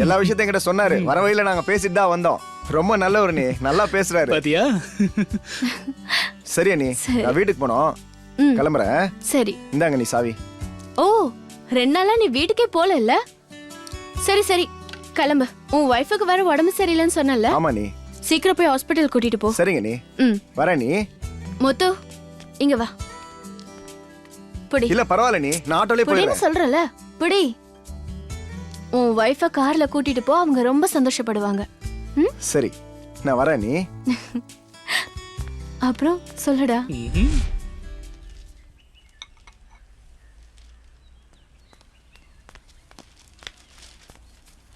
எல்லா விஷயத்தையும் என்கிட்ட சொன்னாரு. வர வழியில நாங்க பேசிட்டு தான் வந்தோம். ரொம்ப நல்லவர் நீ. நல்லா பேசுறாரு. பாத்தியா? சரி நீ நான் வீட்டுக்கு போனோம். கிளம்புறேன். சரி. இந்தாங்க நீ சாவி. ஓ 2 நாளா நீ வீட்டுக்கே போல இல்ல? சரி சரி கிளம்பு. உன் வைஃபுக்கு வேற உடம்பு சரியில்லைன்னு சொன்னல? ஆமா நீ. சீக்கிரம் போய் ஹாஸ்பிடல் கூட்டிட்டு போ. சரிங்க நீ. வர நீ. முத்து இங்க வா. புடி. இல்ல பரவாயில்ல நீ. நான் ஆட்டோலயே போயிடுறேன். சொல்றல. புடி. உன் வைஃப கார்ல கூட்டிட்டு போ. அவங்க ரொம்ப சந்தோஷப்படுவாங்க. சரி நான் வரேன் நீ. அப்புறம் சொல்லுடா.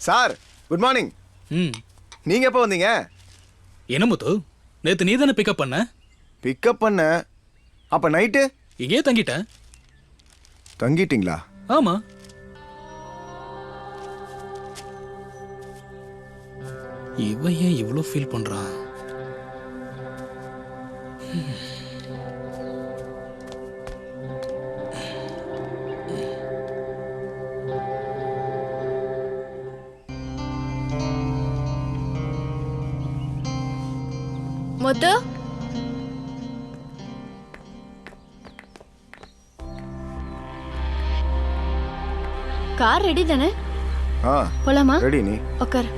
Sir good morning. நீங்க எப்போ வந்தீங்க? என்ன முத்து, நேத்து நீ தானே பிக்கப் பண்ண? பிக்கப் பண்ண. அப்ப நைட்டு இங்கே தங்கிட்டேன். தங்கிட்டீங்களா? ஆமா. இவன் ஏன் இவ்வளோ ஃபீல் பண்றான்? முத்து கார் ரெடி தானே? போலாமா? ரெடி. நீ உட்கார்.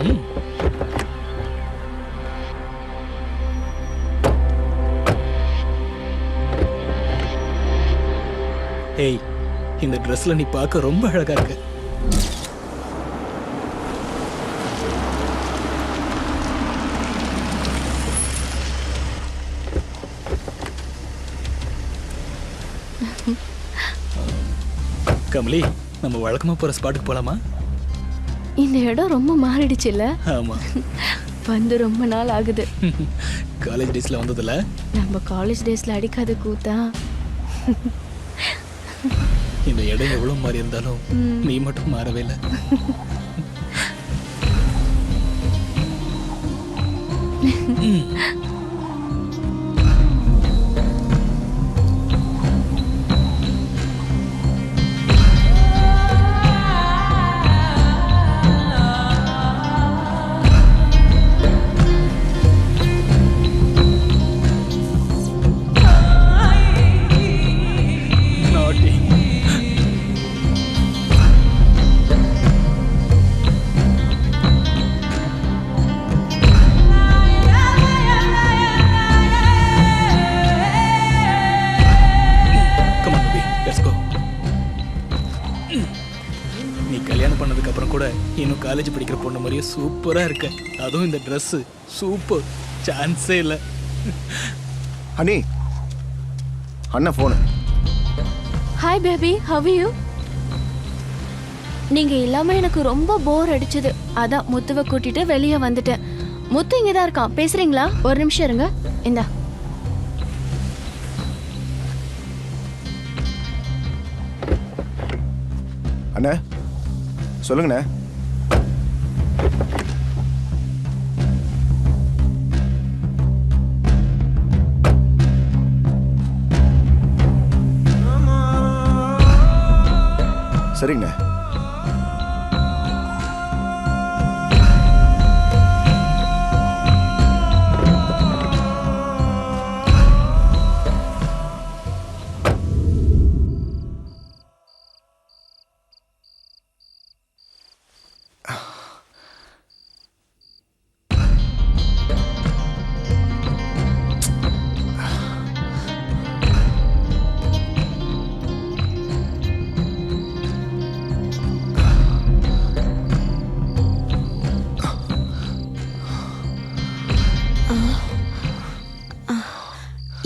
ஏய், இந்த ட்ரெஸ்ல நீ பார்க்க ரொம்ப அழகா இருக்க. கமலி, நம்ம வழக்கமா போற ஸ்பாட்டுக்கு போலாமா? இந்த இடம் ரொம்ப மாறிடுச்சுல்ல? ஆமா. வந்து ரொம்ப நாள் ஆகுது. காலேஜ் டேஸ்ல வந்ததுல நம்ம காலேஜ் டேஸ்ல அடிக்காத கூத்தா. இந்த இடம் எவ்வளவு மாறி இருந்தாலும் நீ மட்டும் மாறவே இல்லை. இன்னும் காலேஜ் படிக்கிற பொண்ணு மாதிரியே சூப்பரா இருக்க. அதுவும் இந்த ட்ரெஸ் சூப்பர், சான்ஸே இல்லை. அண்ணி, அண்ணா ஃபோனு. Hi baby, how you? நீங்க இல்லாம எனக்கு ரொம்ப போர் அடிச்சது. அதான் முத்துவை கூட்டிட்டு வெளியே வந்துட்டேன். முத்து இங்க தான் இருக்கான், பேசுறீங்களா? ஒரு நிமிஷம் இருங்க. இந்தா. அண்ணா சொல்லுங்கண்ணே. சரிங்கண்ணே.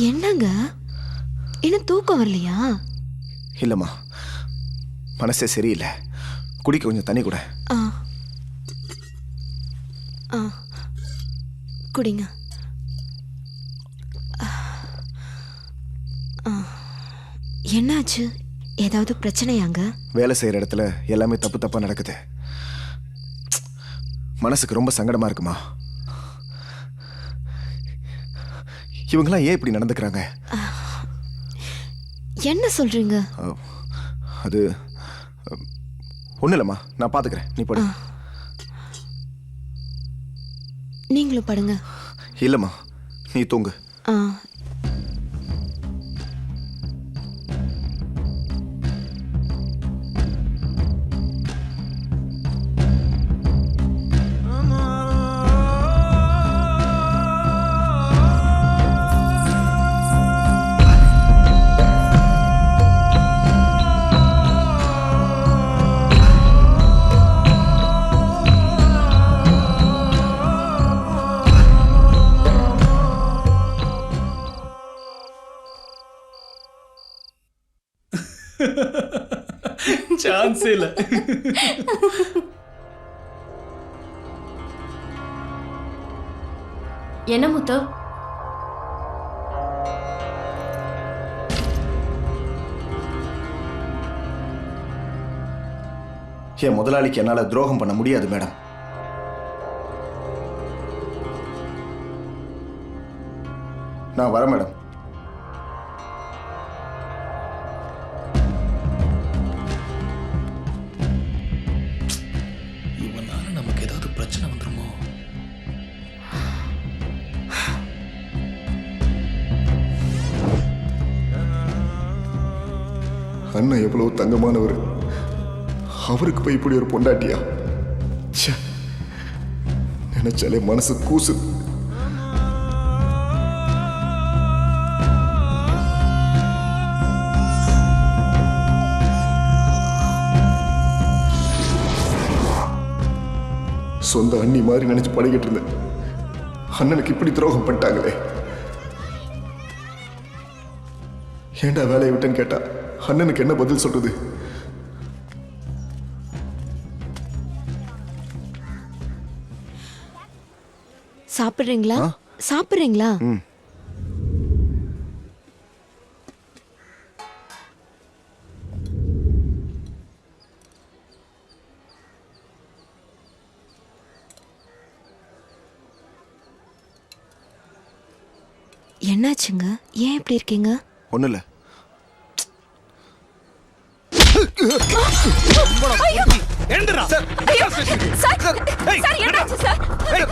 என்னங்க, இன்னும் தூக்கம் வரலையா? இல்லம்மா, மனசே சரியில்லை. குடிக்க கொஞ்சம் தண்ணி கூட. குடிங்க. என்னாச்சு? ஏதாவது பிரச்சனையாங்க? வேலை செய்யற இடத்துல எல்லாமே தப்பு தப்பா நடக்குது. மனசுக்கு ரொம்ப சங்கடமா இருக்குமா. இவங்கெல்லாம் ஏன் இப்படி நடந்துக்கிறாங்க? என்ன சொல்றீங்க? அது ஒன்றும் இல்லைம்மா, நான் பார்த்துக்கிறேன். நீ படு. நீங்களும் படுங்க. இல்லைம்மா, நீ தூங்கு. சான்ஸே இல்லை. என்ன முத்து? என் முதலாளிக்கு என்னால துரோகம் பண்ண முடியாது மேடம். நான் வரேன் மேடம். இவனால நமக்கு ஏதாவது பிரச்சனை வந்துருமோ? அண்ணன் எவ்வளவு தங்கமானவர், அவருக்கு போய் இப்படி ஒரு பொண்டாட்டியா? ச்சே, நினைச்சாலே மனசு கூசுது. சொந்த அண்ணி மாதிரி நினைச்சு பழகிட்டு இருந்தேன். அண்ணனுக்கு இப்படி துரோகம் பண்ணிட்டாங்களே. ஏன்டா வேலையை விட்டேன்னு கேட்டா அண்ணனுக்கு என்ன பதில் சொல்றது? சாப்பிடுறீங்களா? சாப்பிடுறீங்களா? என்னாச்சுங்க? ஏன் இப்படி இருக்கீங்க? ஒன்றும் இல்லை. எழுந்துடா.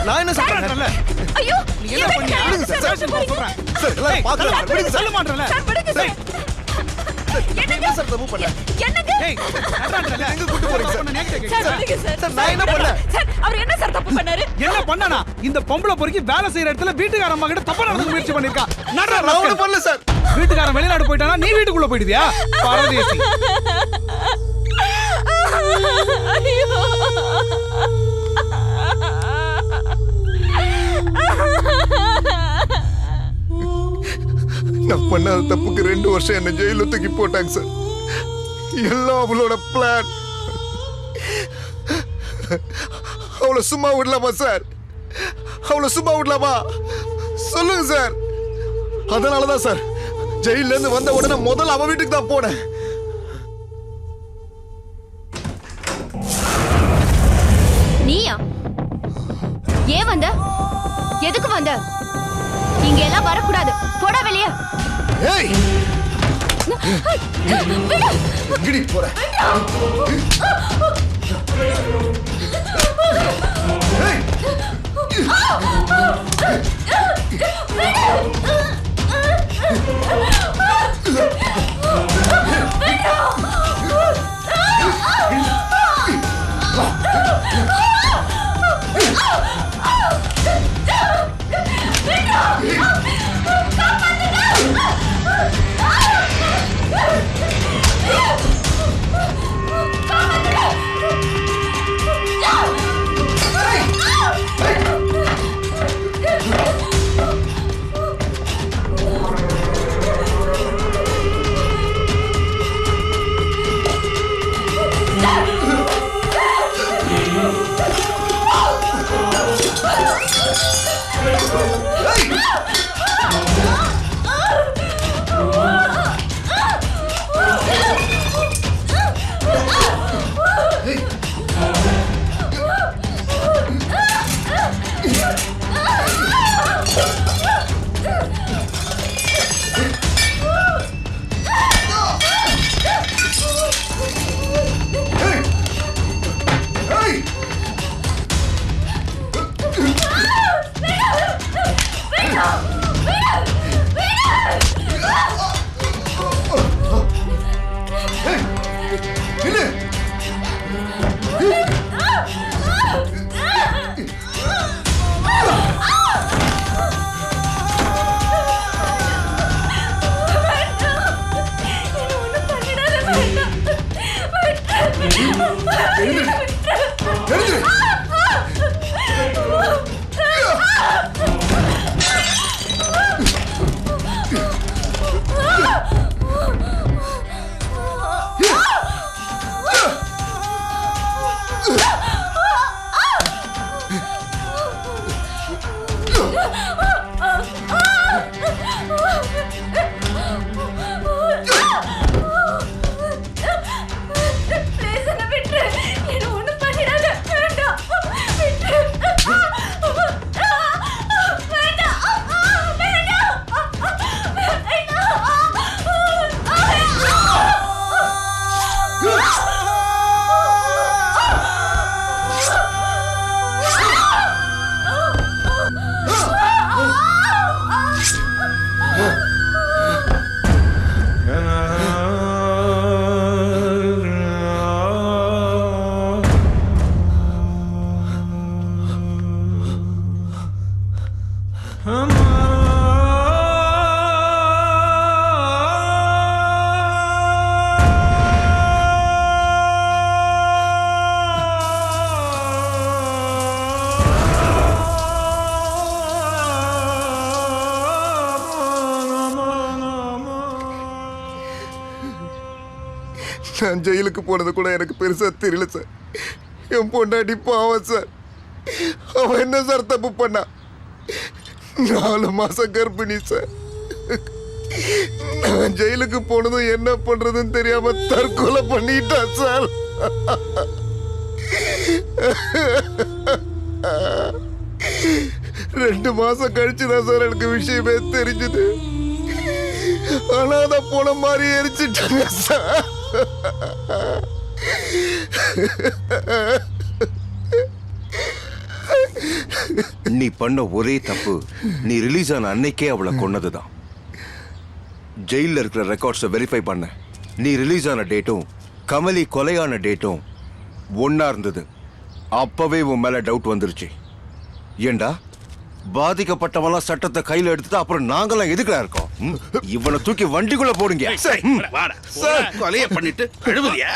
நான் என்ன சொல்றேன்? ஐயோ, நீ என்ன பண்ணியா? ஸ்டேஷன் போ சொல்றேன். சார், எல்லாரும் பார்க்கறாங்க. விடுங்க சார். சொல்ல மாட்டேன்ல. சார், என்ன சார் தப்பு பண்ணல? ஏய், அதான்டா. எங்க கூட்டி போறீங்க சார்? சார், நான் என்ன பண்ணேன்? அவர் என்ன சார் தப்பு பண்ணாரு? என்ன பண்ணானா? இந்த பொம்பளை பொறுக்கி வேலை செய்யற இடத்துல வீட்டுக்கார அம்மா கிட்ட தப்பா நடந்து முயற்சி பண்ணிருக்கா. நான் ஒண்ணும் பண்ணல சார். வீட்டுக்காரன் வெளிநாடு போயிட்டானா நீ வீட்டுக்குள்ள போயிடுவியா? பரதேசி. நான் பண்ணாத தப்புக்கு 2 வருஷம் என்ன ஜெயில தூக்கி போட்டாங்க சார். எல்லாம் அவளோட பிளான். அவளை சும்மா விடலாமா சார்? அவளை சும்மா விடலாமா? சொல்லுங்க சார். அதனாலதான் சார் ஜெயில இருந்து வந்த உடனே முதல்ல அவ வீட்டுக்கு தான் போனேன். நீயா? ஏன் வந்த? எதுக்கு வந்த? இங்க எல்லாம் வரக்கூடாது. போடா வெளியே. ஏய், எங்கடி போற? ஏய், நான் ஜெயிலுக்கு போனது கூட எனக்கு பெருசா தெரியல சார். என் பொண்டாட்டி பாவம் சார். அவன் என்ன சார் தப்பு பண்ணா? 4 மாசம் கர்ப்பிணி சார். நான் ஜெயிலுக்கு போனதும் என்ன பண்றதுன்னு தெரியாம தற்கொலை பண்ணிட்டான் சார். ரெண்டு மாசம் கழிச்சுதான் சார் எனக்கு விஷயமே தெரிஞ்சது. அனாதை போன மாதிரி எரிச்சிட்டாங்க சார். நீ பண்ண ஒரே தப்பு, நீ ரிலீஸ் ஆன அன்னைக்கே அவளை கொன்னதுதான். ஜெயில இருக்கிற ரெக்கார்ட்ஸை வெரிஃபை பண்ண. நீ ரிலீஸ் ஆன டேட்டும் கமலி கொலையான டேட்டும் ஒன்னா இருந்தது. அப்பவே உன் மேல டவுட் வந்துருச்சு. ஏண்டா பாதிக்கப்பட்டவெல்லாம் சட்டத்தை கையில எடுத்துட்டு அப்புறம் நாங்களாம் எதுக்குல இருக்கோம்? இவனை தூக்கி வண்டிக்குள்ள போடுங்க. கொலைய பண்ணிட்டு அழுவதியா?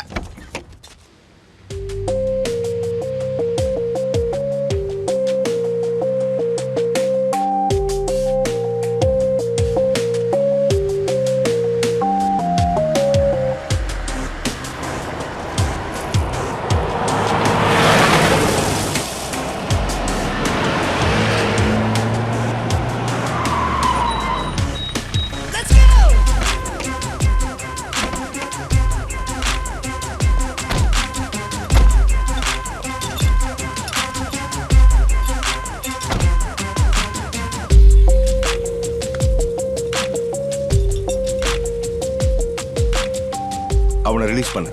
அவனை ரிலீஸ் பண்ண.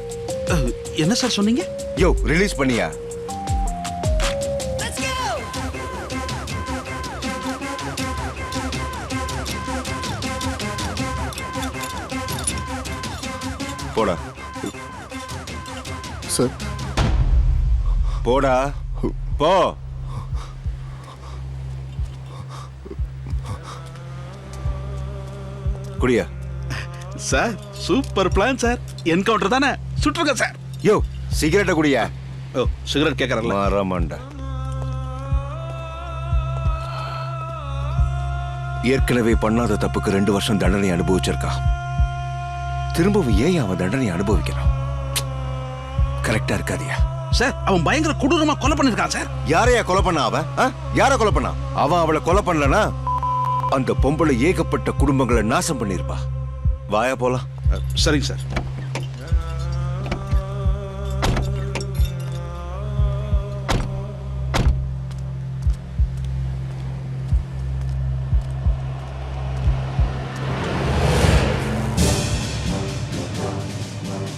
என்ன சார் சொன்னீங்க? யோ, ரிலீஸ் பண்ணியா? போடா சார். போடா போ. குடியா sir. Super plan sir. Encounter தானே? சுட்டுருங்க சார். யோ, சிகரெட்டை குடியா? ஓ, சிகரெட் கேட்கறல. மாறாமாண்டா. ஏற்கனவே பண்ணாத தப்புக்கு 2 வருஷம் தண்டனை அனுபவிச்சிருக்கா. திரும்பவும் ஏன் அவன் தண்டனை அனுபவிக்கிறான்? கரெக்டா இருக்காதியா? சார், அவன் பயங்கர கொடூரமா கொலை பண்ணிருக்கான் சார். யாரையா கொலை பண்ண அவன்? யார கொலை பண்ணா? அவன் அவளை கொலை பண்ணலனா அந்த பொம்பளை ஏகப்பட்ட குடும்பங்களை நாசம் பண்ணிருப்பா. வாயா போலாம். சரிங்க சார்.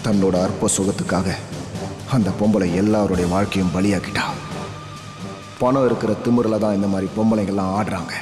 தன்னோட அற்ப சுகத்துக்காக அந்த பொம்பளை எல்லாருடைய வாழ்க்கையும் பலியாக்கிட்டா. பணம் இருக்கிற திமிரில் தான் இந்த மாதிரி பொம்பளைங்கள்லாம் ஆடுறாங்க.